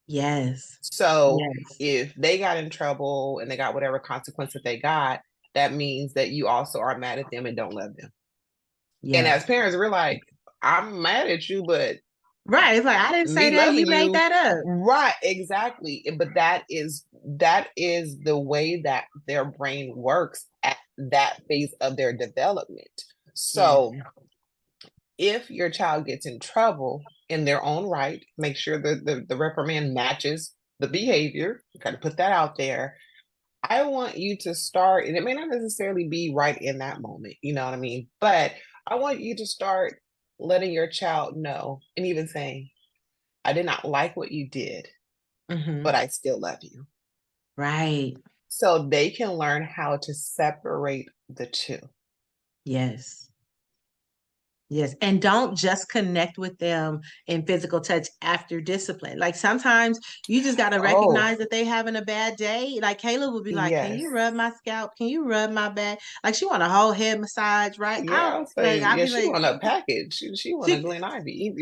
Yes. So Yes. if they got in trouble and they got whatever consequence that they got, that means that you also are mad at them and don't love them. And Yeah. as parents, we're like, I'm mad at you, but Right. It's like I didn't say me that. loving You made you, that up. right, exactly. But that is the way that their brain works at that phase of their development. Yeah. So if your child gets in trouble in their own right, make sure that the reprimand matches the behavior. You got to put that out there. I want you to start, and it may not necessarily be right in that moment, you know what I mean? But I want you to start letting your child know and even saying, I did not like what you did, Hmm. but I still love you. Right. So they can learn how to separate the two. Yes. Yes. And don't just connect with them in physical touch after discipline. Like sometimes you just got to Oh, recognize that they having a bad day. Like Kayla would be like, can yes. you rub my scalp? Can you rub my back? Like she want a whole head massage, right? Yeah, I'll say, I'll yeah, be she like, want a package. She want a she, Glen Ivy.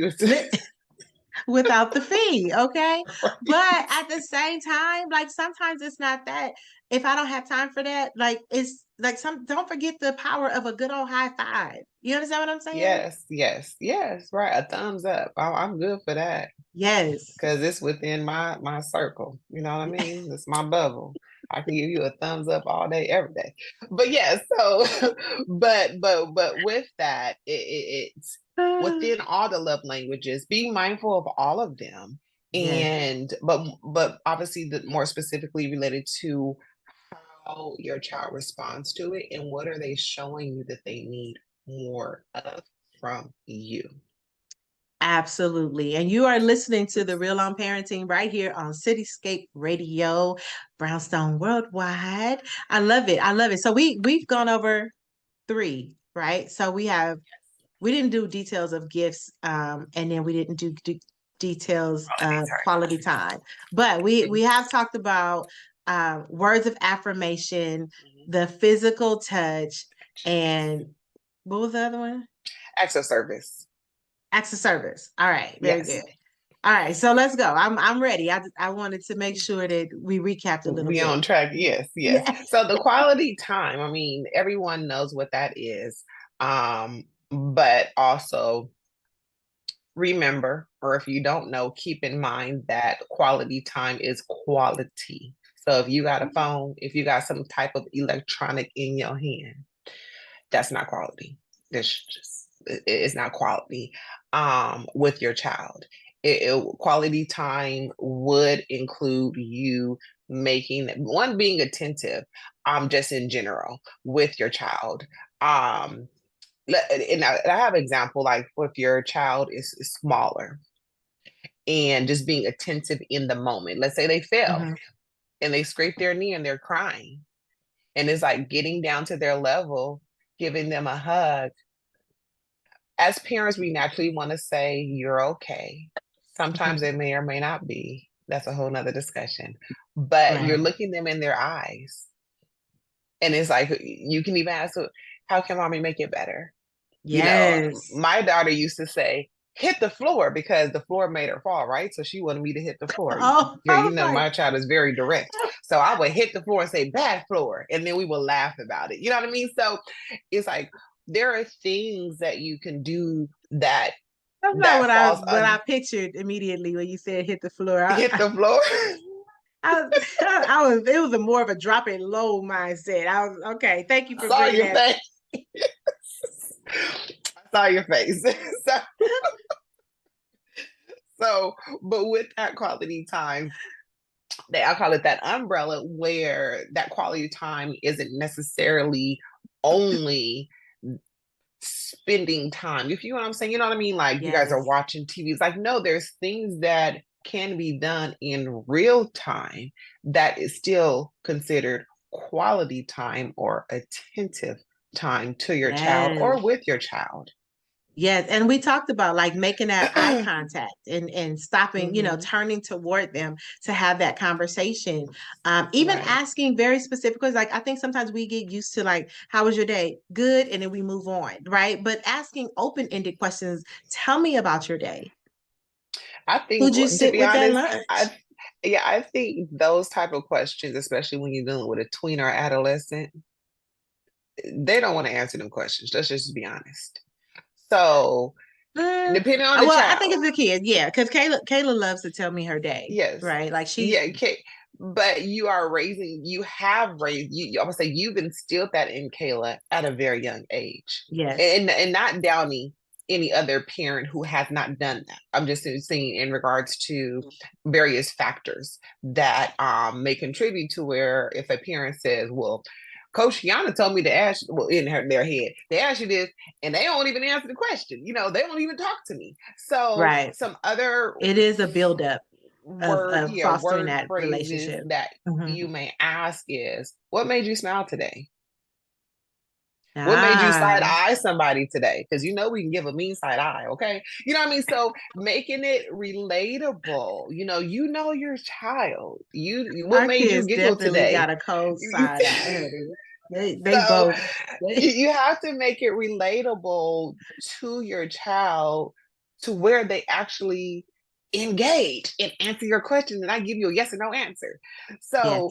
without the fee, okay? But Right. at the same time, like sometimes it's not that. If I don't have time for that, like it's like don't forget the power of a good old high five. You understand what I'm saying? Yes, yes, yes. Right. A thumbs up. I'm good for that Yes. because it's within my circle. You know what I mean? It's my bubble. I can give you a thumbs up all day, every day. But yeah, so but with that, it's within all the love languages. Be mindful of all of them, Yes. and but obviously the more specifically related to how your child responds to it and what are they showing you that they need more of from you. Absolutely. And you are listening to The Real on Parenting right here on Cityscape Radio, Brownstone Worldwide. I love it. I love it. So we've gone over 3, right? So we didn't do details of gifts, and then we didn't do details of quality time. But we have talked about words of affirmation, the physical touch, and what was the other one? Acts of service. Acts of service. All right, very good. All right, so let's go. I'm ready. I wanted to make sure that we recapped a little We bit. on track. Yes. So the quality time, I mean, everyone knows what that is. But also remember, or if you don't know, keep in mind that quality time is quality. So if you got a phone, if you got some type of electronic in your hand, that's not quality. It's not quality with your child. Quality time would include you making being attentive, just in general with your child. And I have an example, like if your child is smaller and just being attentive in the moment. Let's say they fell and they scrape their knee and they're crying, and it's like getting down to their level, giving them a hug. As parents, we naturally want to say, you're okay. Sometimes it may or may not be. That's a whole nother discussion. But you're looking them in their eyes. And it's like, you can even ask, how can mommy make it better? Yes. You know, my daughter used to say, hit the floor, because the floor made her fall, right? So she wanted me to hit the floor. My child is very direct. So I would hit the floor and say, bad floor. And then we would laugh about it. You know what I mean? So it's like, there are things that you can do that. That's not what I pictured immediately when you said hit the floor. Hit the floor. It was more of a drop it low mindset. I was okay. Thank you for bringing that. I saw your face. But with that quality time, I call it that umbrella, where that quality time isn't necessarily only spending time. If you know what I'm saying, you know what I mean? Like you guys are watching TV. It's like, no, there's things that can be done in real time that is still considered quality time or attentive time to your child or with your child. Yes. And we talked about like making that eye contact and stopping, turning toward them to have that conversation. Even asking very specific questions. Like I think sometimes we get used to like, how was your day? Good. And then we move on. Right. But asking open-ended questions. Tell me about your day. I think, who'd you sit with at lunch? I think those type of questions, especially when you're dealing with a tween or adolescent, they don't want to answer them questions. Let's just be honest. So depending on the child. I think it's the kid, because Kayla loves to tell me her day. Yes. Right. Like but you have raised, I would say you've instilled that in Kayla at a very young age. Yes. And not downing any other parent who has not done that. I'm just saying in regards to various factors that may contribute to where if a parent says, well, Coach Kiana told me to ask, in their head, they ask you this, and they don't even answer the question. They don't even talk to me. So some other, it is a buildup of fostering that relationship that you may ask is, what made you smile today? What made you side eye somebody today? Because we can give a mean side eye, okay? You know what I mean? So making it relatable. You know your child. What made you giggle today? Got a cold side eye. They both. You have to make it relatable to your child, to where they actually engage and answer your questions, and I give you a yes or no answer. So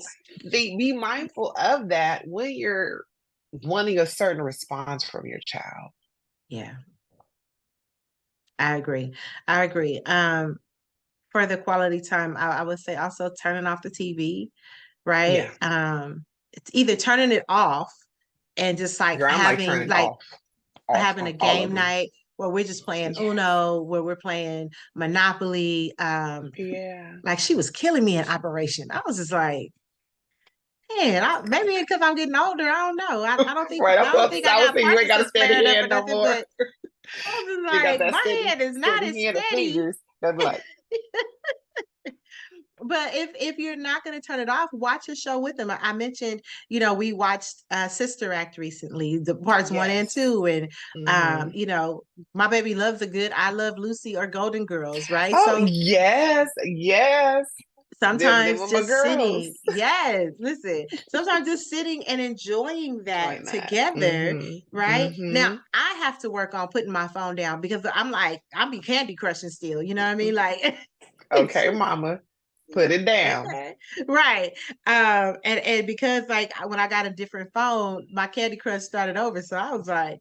be mindful of that when you're wanting a certain response from your child. Yeah, I agree. For the quality time, I would say also turning off the TV, right? It's either turning it off and just like having having a game night where we're just playing Uno, where we're playing Monopoly. Like she was killing me in Operation. I was just like, Man, maybe because I'm getting older. I don't know. I don't think Right. I don't think I I was got saying you ain't got to Parkinson's steady flared up or hand no nothing, more. but I was just You got like, that my hand is not as steady hand of steady. fingers. That's like, But if you're not going to turn it off, watch a show with them. I mentioned, we watched Sister Act recently, the parts one and yes. two, and Hmm. my baby loves a good I Love Lucy or Golden Girls, right? Oh, So yes. Yes. Them sometimes are my just girls. sitting, yes, listen, sometimes just sitting and enjoying that Enjoying that. together, Hmm. right? Now Hmm. I have to work on putting my phone down because I'm like, I'm be candy crushing still, you know what I mean? Like it's Okay, just mama. Put it down. okay. Right. And because like when I got a different phone, my Candy Crush started over. So I was like,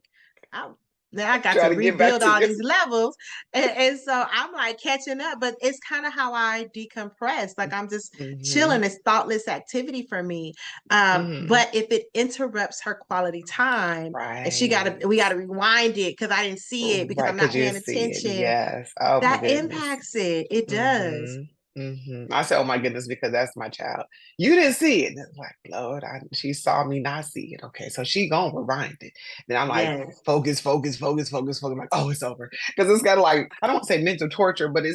I now I got Try to to get back rebuild to all your. these levels. And so I'm like catching up, but it's kind of how I decompress. Like I'm just Hmm. chilling. It's thoughtless activity for me. Hmm. But if it interrupts her quality time, and Right. we gotta rewind it because I didn't see it because Right, I'm because not you paying see it. attention, Yes. Oh my that goodness. impacts it. It does. Hmm. Hmm. I said, oh my goodness, because that's my child. You didn't see it. And it's like, Lord, she saw me not see it. Okay, so she gonna rewind it. Then I'm like, Yes. focus, focus, focus, focus, focus. I'm like, oh, it's over. Because it's kind of like, I don't want to say mental torture, but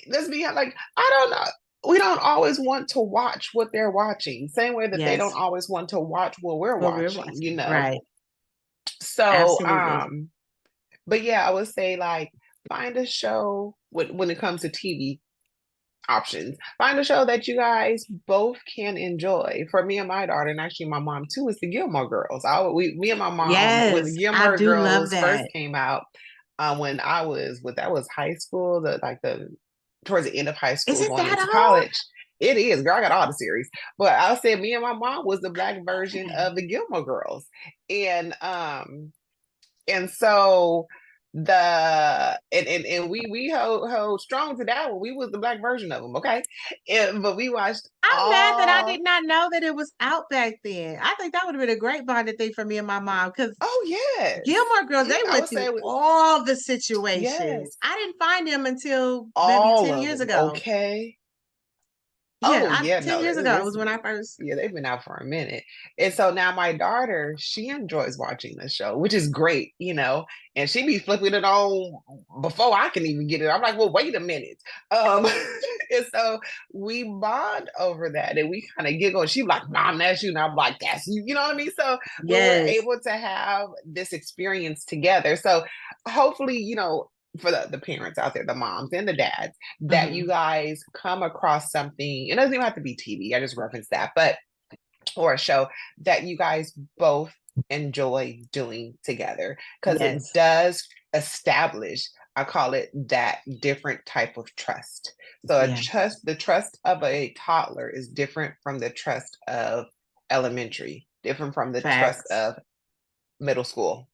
let's be like, I don't know. We don't always want to watch what they're watching. Same way that they don't Yes. always want to watch what we're What we're watching, watching. Right. So, Absolutely. but yeah, I would say like find a show when it comes to TV options. Find a show that you guys both can enjoy. For me and my daughter, and actually my mom too, is the Gilmore Girls. Me and my mom when the Yes. I Gilmore do love Girls first that. came out, when I was that was high school, the towards the end of high Is school, it going into that old? college. It is, girl. I got all the series, but I'll say me and my mom was the black version Okay. of the Gilmore Girls, and so we hold strong to that one. We was the black version of them, okay? But we watched I'm mad that I all. did not know that it was out back then. I think that would have been a great bonding thing for me and my mom because Oh yes, Gilmore Girls, yeah. they I went would say through it was all the situations. yes, I didn't find them until maybe all 10 of years them. ago. Okay. Yeah, Oh yeah, 10 no, years ago was when I first. yeah, they've been out for a minute. And so now my daughter, she enjoys watching the show, which is great, and she be flipping it on before I can even get it. I'm like, well, wait a minute. Um, and so we bond over that and we kind of giggle. She be like, Mom, that's you. And I'm like, that's you. You know what I mean? So when we're Yes. able to have this experience together. So hopefully, for the parents out there, the moms and the dads, that you Mhm. guys come across something. It doesn't even have to be TV. I just referenced that, but or a show that you guys both enjoy doing together because it Yes. does establish, I call it, that different type of trust. So Yes. the trust of a toddler is different from the trust of elementary, different from the trust Facts. of middle school,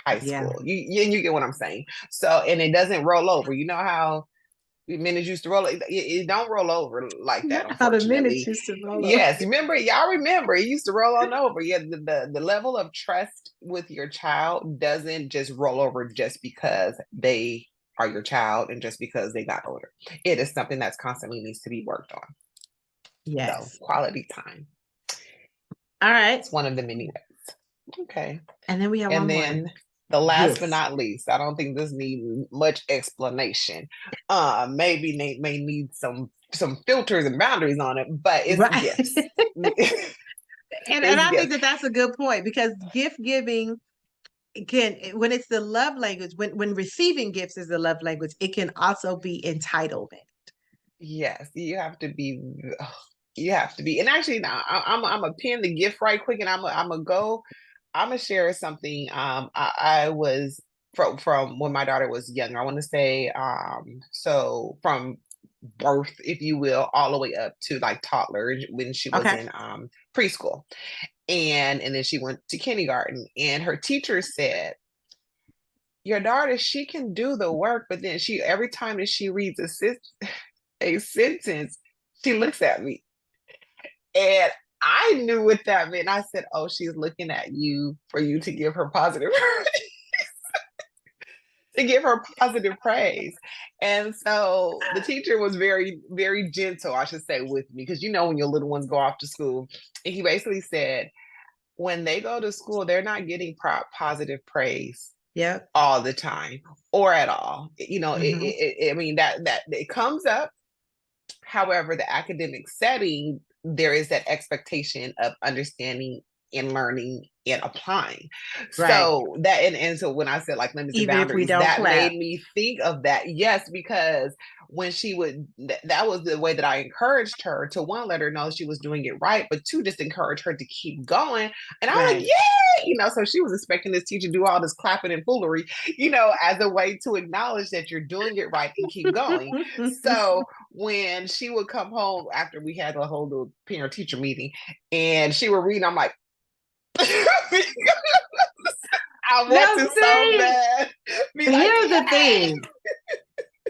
high Yeah. school. You get what I'm saying. So and it doesn't roll over. You know how minutes used to roll. It don't roll over like that, How the minutes unfortunately. used to roll up. Yes, remember, y'all remember it used to roll on over. Yeah, the level of trust with your child doesn't just roll over just because they are your child and just because they got older. It is something that's constantly needs to be worked on. So Yes. quality time. All right. It's one of the many ways. Okay. And then we have And one more. then the last but Gifts. not least, I don't think this needs much explanation. Maybe they may need some filters and boundaries on it, but it's Right. gifts. And It's I think gifts. that that's a good point because gift giving can, when it's the love language, when receiving gifts is the love language, it can also be entitlement. Yes, you have to be. And actually, now I'm a pin the gift right quick, and I'm a go. I'm gonna share something. I was from when my daughter was young. I want to say so from birth, if you will, all the way up to like toddler when she was Okay. in preschool, and then she went to kindergarten, and her teacher said, "Your daughter, she can do the work, but then she every time that she reads a sentence, she looks at me." And I knew what that meant. I said, "Oh, she's looking at you for you to give her positive." to give her positive praise. And so the teacher was very, very gentle, I should say, with me, because when your little ones go off to school, and he basically said, when they go to school, they're not getting positive praise Yep. all the time or at all. Mhm. I mean that it comes up. However, the academic setting, there is that expectation of understanding and learning and applying. Right. So that, and so when I said like limits and Even if we boundaries, don't that clap. made me think of that. Yes, because when she would, that was the way that I encouraged her to, one, let her know she was doing it right, but two, just encourage her to keep going. And I was like, Right. yeah, so she was expecting this teacher to do all this clapping and foolery, as a way to acknowledge that you're doing it right and keep going. So when she would come home after we had a whole little parent teacher meeting and she would read, I'm like, I want No, to so see, bad be like, here's the yay. thing.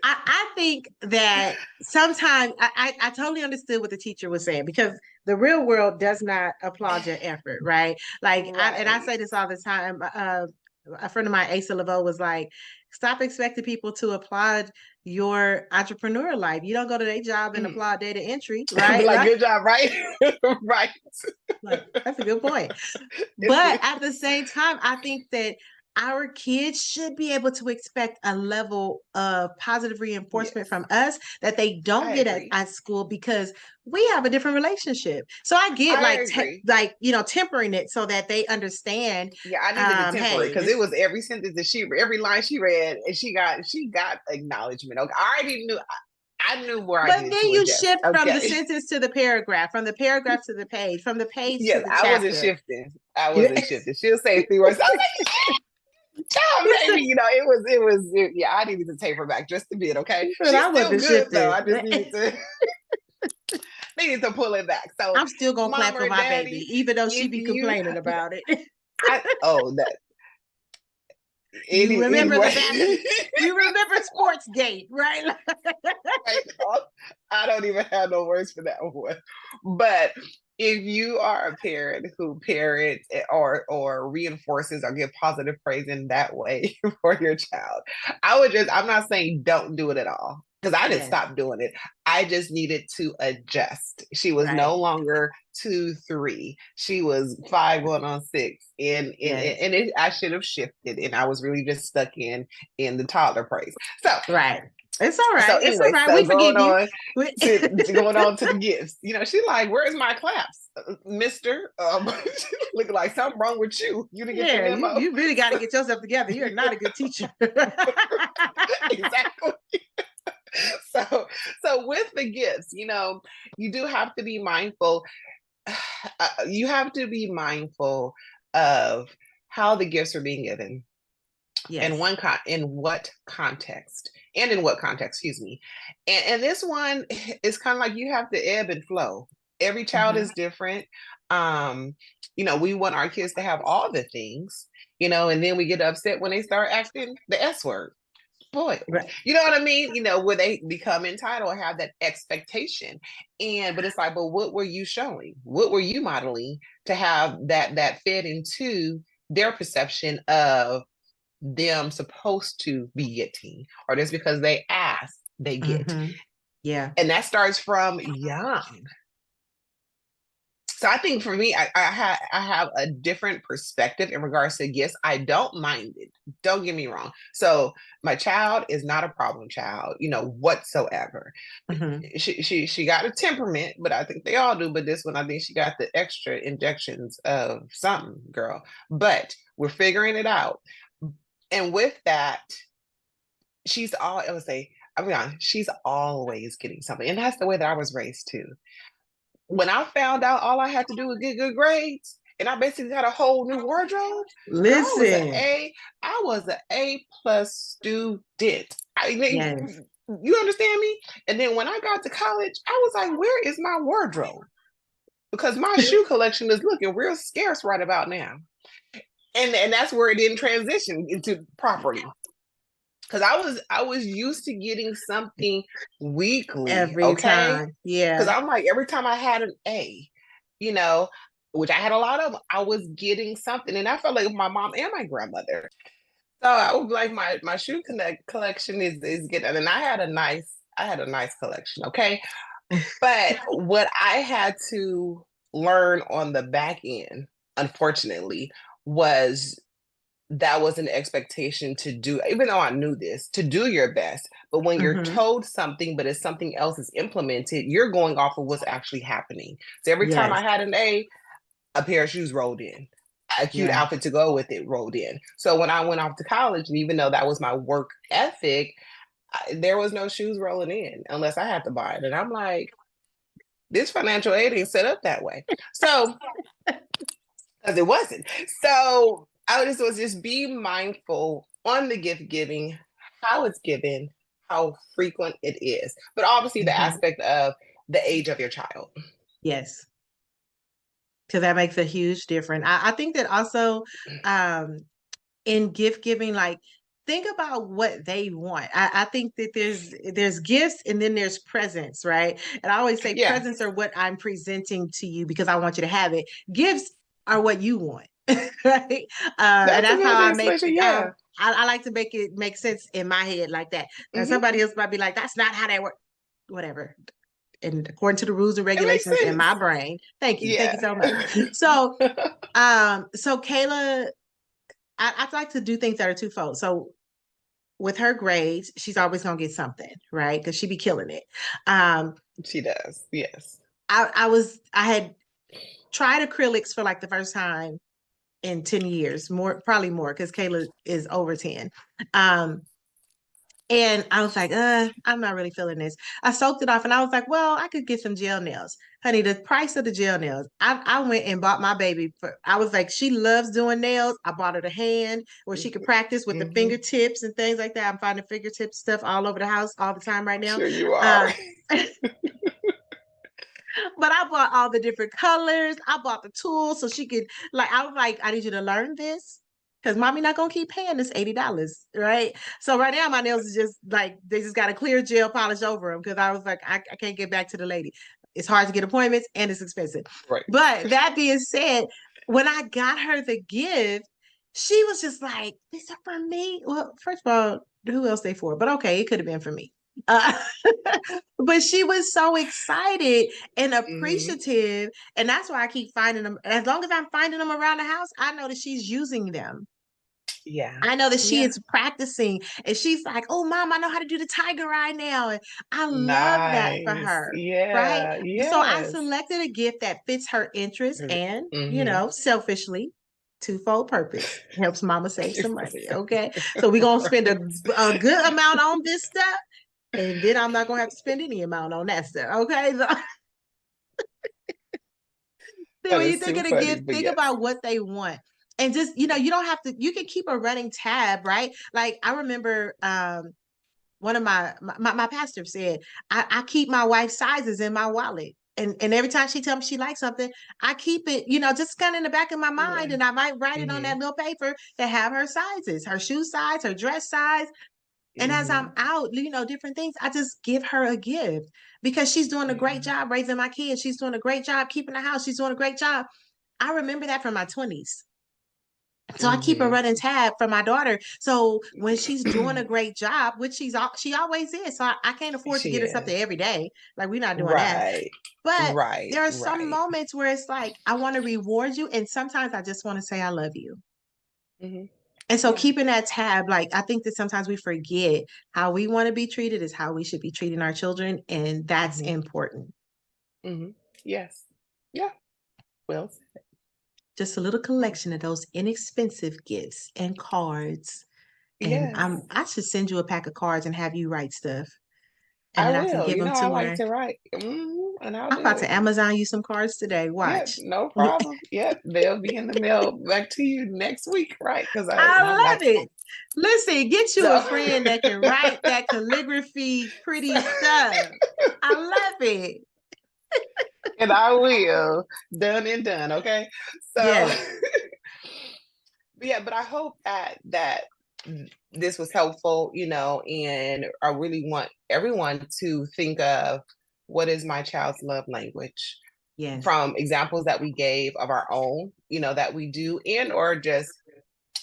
I think that sometimes I totally understood what the teacher was saying, because the real world does not applaud your effort, right? Like, I Right. say this all the time. A friend of mine, Asa Laveau, was like, stop expecting people to applaud your entrepreneur life. You don't go to their job and Mhm. applaud data entry, Be right? like, good job, right? Right. Like, that's a good point. It's But good. at the same time, I think that our kids should be able to expect a level of positive reinforcement Yes, from us that they don't I get at, agree. at school, because we have a different relationship. So I get I like agree. tempering it so that they understand. Yeah, I needed to temper it Hey, because it this was every sentence that every line she read, and she got acknowledgement. Okay, I already knew. I knew where I but needed then to you adjust. shift from the Okay. sentence to the paragraph, from the paragraph to the page, from the page to Yes, the I wasn't chapter. shifting. I wasn't shifting. She'll say 3 words. I was like, "Child, baby," yeah, I needed to taper back just a bit. Okay, But she's I still wasn't good though. shifting. I just needed to pull it back. So, I'm still gonna mom clap for or my baby, daddy, even though she if be you, complaining about it. that You remember the anyway. basket. You remember Sports Gate, right? Right. I don't even have no words for that one. But if you are a parent who parents or reinforces or give positive praise in that way for your child, I'm not saying don't do it at all, because I didn't Yes, stop doing it. I just needed to adjust. She was no right. longer 2, 3. She was 5 going on 6. Yes, I should have shifted, and I was really just stuck in the toddler praise. So right. It's all so right. It's all anyway, right. so We forgive you. We- going on to the gifts. She like, where's my claps, Mister? Looking like something wrong with you. You didn't get the yeah, you, memo. you really got to get yourself together. You're not a good teacher. Exactly. So with the gifts, you do have to be mindful. You have to be mindful of how the gifts are being given, Yes. in what context, and in what context, excuse me. And this one is kind of like you have to ebb and flow. Every child Mhm. is different. um we want our kids to have all the things, and then we get upset when they start acting the S word, spoiled. Right. You know what I mean? Where they become entitled, have that expectation. But it's like, but what were you showing? What were you modeling to have that fed into their perception of them supposed to be getting, or just because they ask, they get. Mhm. Yeah. And that starts from young. So I think for me, I have a different perspective in regards to gifts. I don't mind it. Don't get me wrong. So my child is not a problem child, whatsoever. Mhm. She got a temperament, but I think they all do. But this one, I think she got the extra injections of something, girl. But we're figuring it out. And with that, I would say, I mean, she's always getting something. And that's the way that I was raised too. When I found out all I had to do was get good grades, and I basically had a whole new wardrobe, girl, Listen. I was an A plus student. I mean, Yes. you understand me? And then when I got to college, I was like, where is my wardrobe? Because my shoe collection is looking real scarce right about now. And that's where it didn't transition into property, because I was used to getting something weekly, Every okay? time. Because Yeah. I'm like, every time I had an A, you know, which I had a lot of, I was getting something, and I felt like my mom and my grandmother. So I would like my shoe collection is getting, and I had a nice collection, okay? But what I had to learn on the back end, unfortunately, was that was an expectation to do, even though I knew this, to do your best. But when you're Hmm. told something, but if something else is implemented, you're going off of what's actually happening. So every time I Yes. had an a pair of shoes rolled in. A cute Yeah. outfit to go with it rolled in. So when I went off to college, and even though that was my work ethic, there was no shoes rolling in unless I had to buy it. And I'm like, this financial aid ain't set up that way. So, because it wasn't. So I was just be mindful on the gift giving, how it's given, how frequent it is, but obviously the Hmm. aspect of the age of your child. Yes. Because that makes a huge difference. I think that also um, in gift giving, like think about what they want. I think that there's gifts and then there's presents, right? And I always say Yeah, presents are what I'm presenting to you because I want you to have it. Gifts are what you want, right? And that's a that's good how I make. explanation. Yeah. I like to make it make sense in my head like that. Now Hmm. somebody else might be like, "That's not how that works." Whatever, and according to the rules and It makes regulations in my sense. brain. Thank you Yeah. so much. So, so Kayla, I like to do things that are twofold. So with her grades, she's always gonna get something, right? Because she be killing it. Um, She does. Yes. I had tried acrylics for like the first time in 10 years, more probably more, because Kayla is over 10. Um, And I was like, I'm not really feeling this. I soaked it off and I was like, well, I could get some gel nails. Honey, the price of the gel nails. I went and bought my baby I was like, she loves doing nails. I bought her the hand where she could practice with the Hmm. fingertips and things like that. I'm finding fingertip stuff all over the house all the time right now. Sure you are. Uh, but I bought all the different colors. I bought the tools so she could like I was like, I need you to learn this. Because mommy not gonna keep paying this $80, right? So right now my nails is just like they just got a clear gel polish over them because I was like, I can't get back to the lady. It's hard to get appointments and it's expensive. Right. But that being said, when I got her the gift, she was just like, these are for me. Well, first of all, who else they for? But okay, it could have been for me. Uh, but she was so excited and Hmm. appreciative. And that's why I keep finding them. As long as I'm finding them around the house, I know that she's using them. Yeah. I know that she Yeah. is practicing and she's like, oh, mom, I know how to do the tiger eye now. And I love that for Nice. her. Right. Yeah. So I Yes. selected a gift that fits her interest and, Hmm. selfishly, twofold purpose helps mama save some money. Okay. So we're going to spend a good amount on this stuff. And then I'm not going to have to spend any amount on that stuff. Okay. So then That when you is think too of the funny, gift, but think yes. about what they want. And just, you don't have to, you can keep a running tab, right? Like I remember one of my pastor said, I keep my wife's sizes in my wallet. And every time she tells me she likes something, I keep it, just kind of in the back of my mind. Yeah. And I might write it on Hmm. that little paper that have her sizes, her shoe size, her dress size. And as I'm Hmm. out, different things, I just give her a gift because she's doing a great Yeah. job raising my kids. She's doing a great job keeping the house. She's doing a great job. I remember that from my 20s. So I keep a Hmm. running tab for my daughter. So when she's doing a great job, which she always is, so I can't afford to She get her something is. every day. Like we're not doing that. Right. But Right. there are some Right. moments where it's like I want to reward you, and sometimes I just want to say I love you. Hmm. And so Yeah. keeping that tab, like I think that sometimes we forget how we want to be treated is how we should be treating our children, and that's Hmm. important. Hmm. Yes. Yeah. Well. Just a little collection of those inexpensive gifts and cards. And Yes. I should send you a pack of cards and have you write stuff, and I then I can will. give You them know, I to like her. to write. And I'll I'm do about to it. Amazon you some cards today. Yep, Watch. no problem. Yep, they'll be in the mail back to you next week, right? Because I I like love it. Listen, get you a so. friend that can write that calligraphy pretty stuff. I love it. And I will. Done and done. Okay. So, Yes. yeah, but I hope that this was helpful, and I really want everyone to think of what is my child's love language Yes. from examples that we gave of our own, that we do, and or just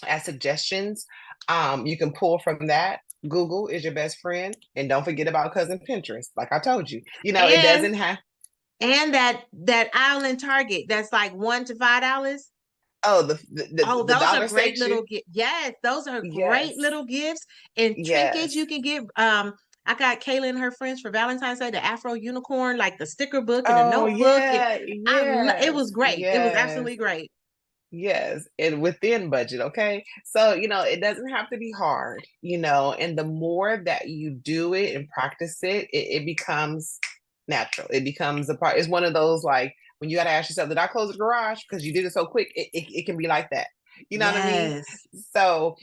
as suggestions You can pull from that. Google is your best friend, and don't forget about cousin Pinterest. Like I told you, it And doesn't have. that aisle in Target that's like $1 to $5. Oh, Oh, the those are dollar great section. little gifts. Yes, those are great Yes, little gifts and trinkets yes. you can get. I got Kayla and her friends for Valentine's Day, the Afro unicorn, like the sticker book and a Oh notebook. yeah, It was yes, great. It was yes, absolutely great. yes, and within budget, okay? So, it doesn't have to be hard, and the more that you do it and practice it becomes natural. It becomes a part. It's one of those like when you got to ask yourself, did I close the garage? Because you did it so quick, it can be like that. You know what I mean? Yes, So,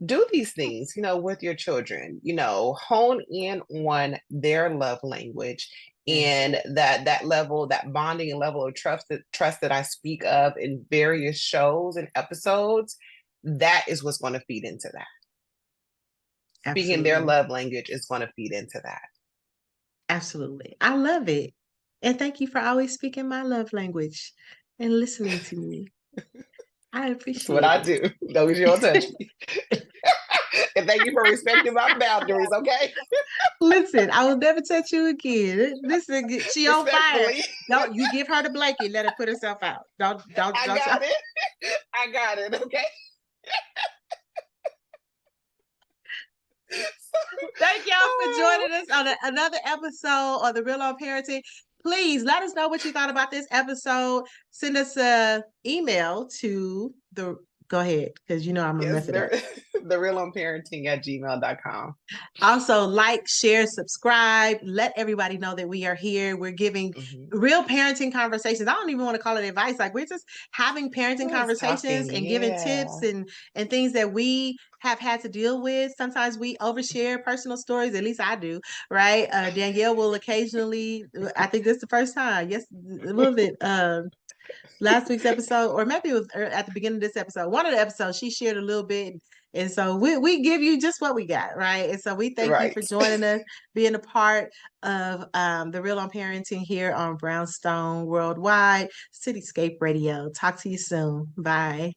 do these things, with your children, hone in on their love language yes, and that level, that bonding and level of trust that I speak of in various shows and episodes. That is what's going to feed into that. Speaking their absolutely. love language is going to feed into that. Absolutely. I love it. And thank you for always speaking my love language and listening to me. I That's what appreciate I do. Don't you don't touch it. me. And thank you for respecting my boundaries, okay? Listen, I will never touch you again. Listen, she on fire. Respectfully. Don't you give her the blanket, let her put herself out. I Don't got it. I got it, okay? Thank y'all for joining us on another episode of The Real on Parenting. Please let us know what you thought about this episode. Send us a email to the go ahead, because I'm gonna Yes, mess it up. the real on parenting at gmail.com. Also, like, share, subscribe. Let everybody know that we are here. We're giving Mm-hmm. real parenting conversations. I don't even want to call it advice. Like, we're just having parenting Just conversations talking, and giving yeah. tips and things that we have had to deal with. Sometimes we overshare personal stories. At least I do, right? Danielle will occasionally. I think this is the first time. Yes, a little bit. Last week's episode, or maybe it was at the beginning of this episode. One of the episodes, she shared a little bit. And so we give you just what we got, right? And so we thank you Right. for joining us, being a part of the Real on Parenting here on Brownstone Worldwide Cityscape Radio. Talk to you soon. Bye.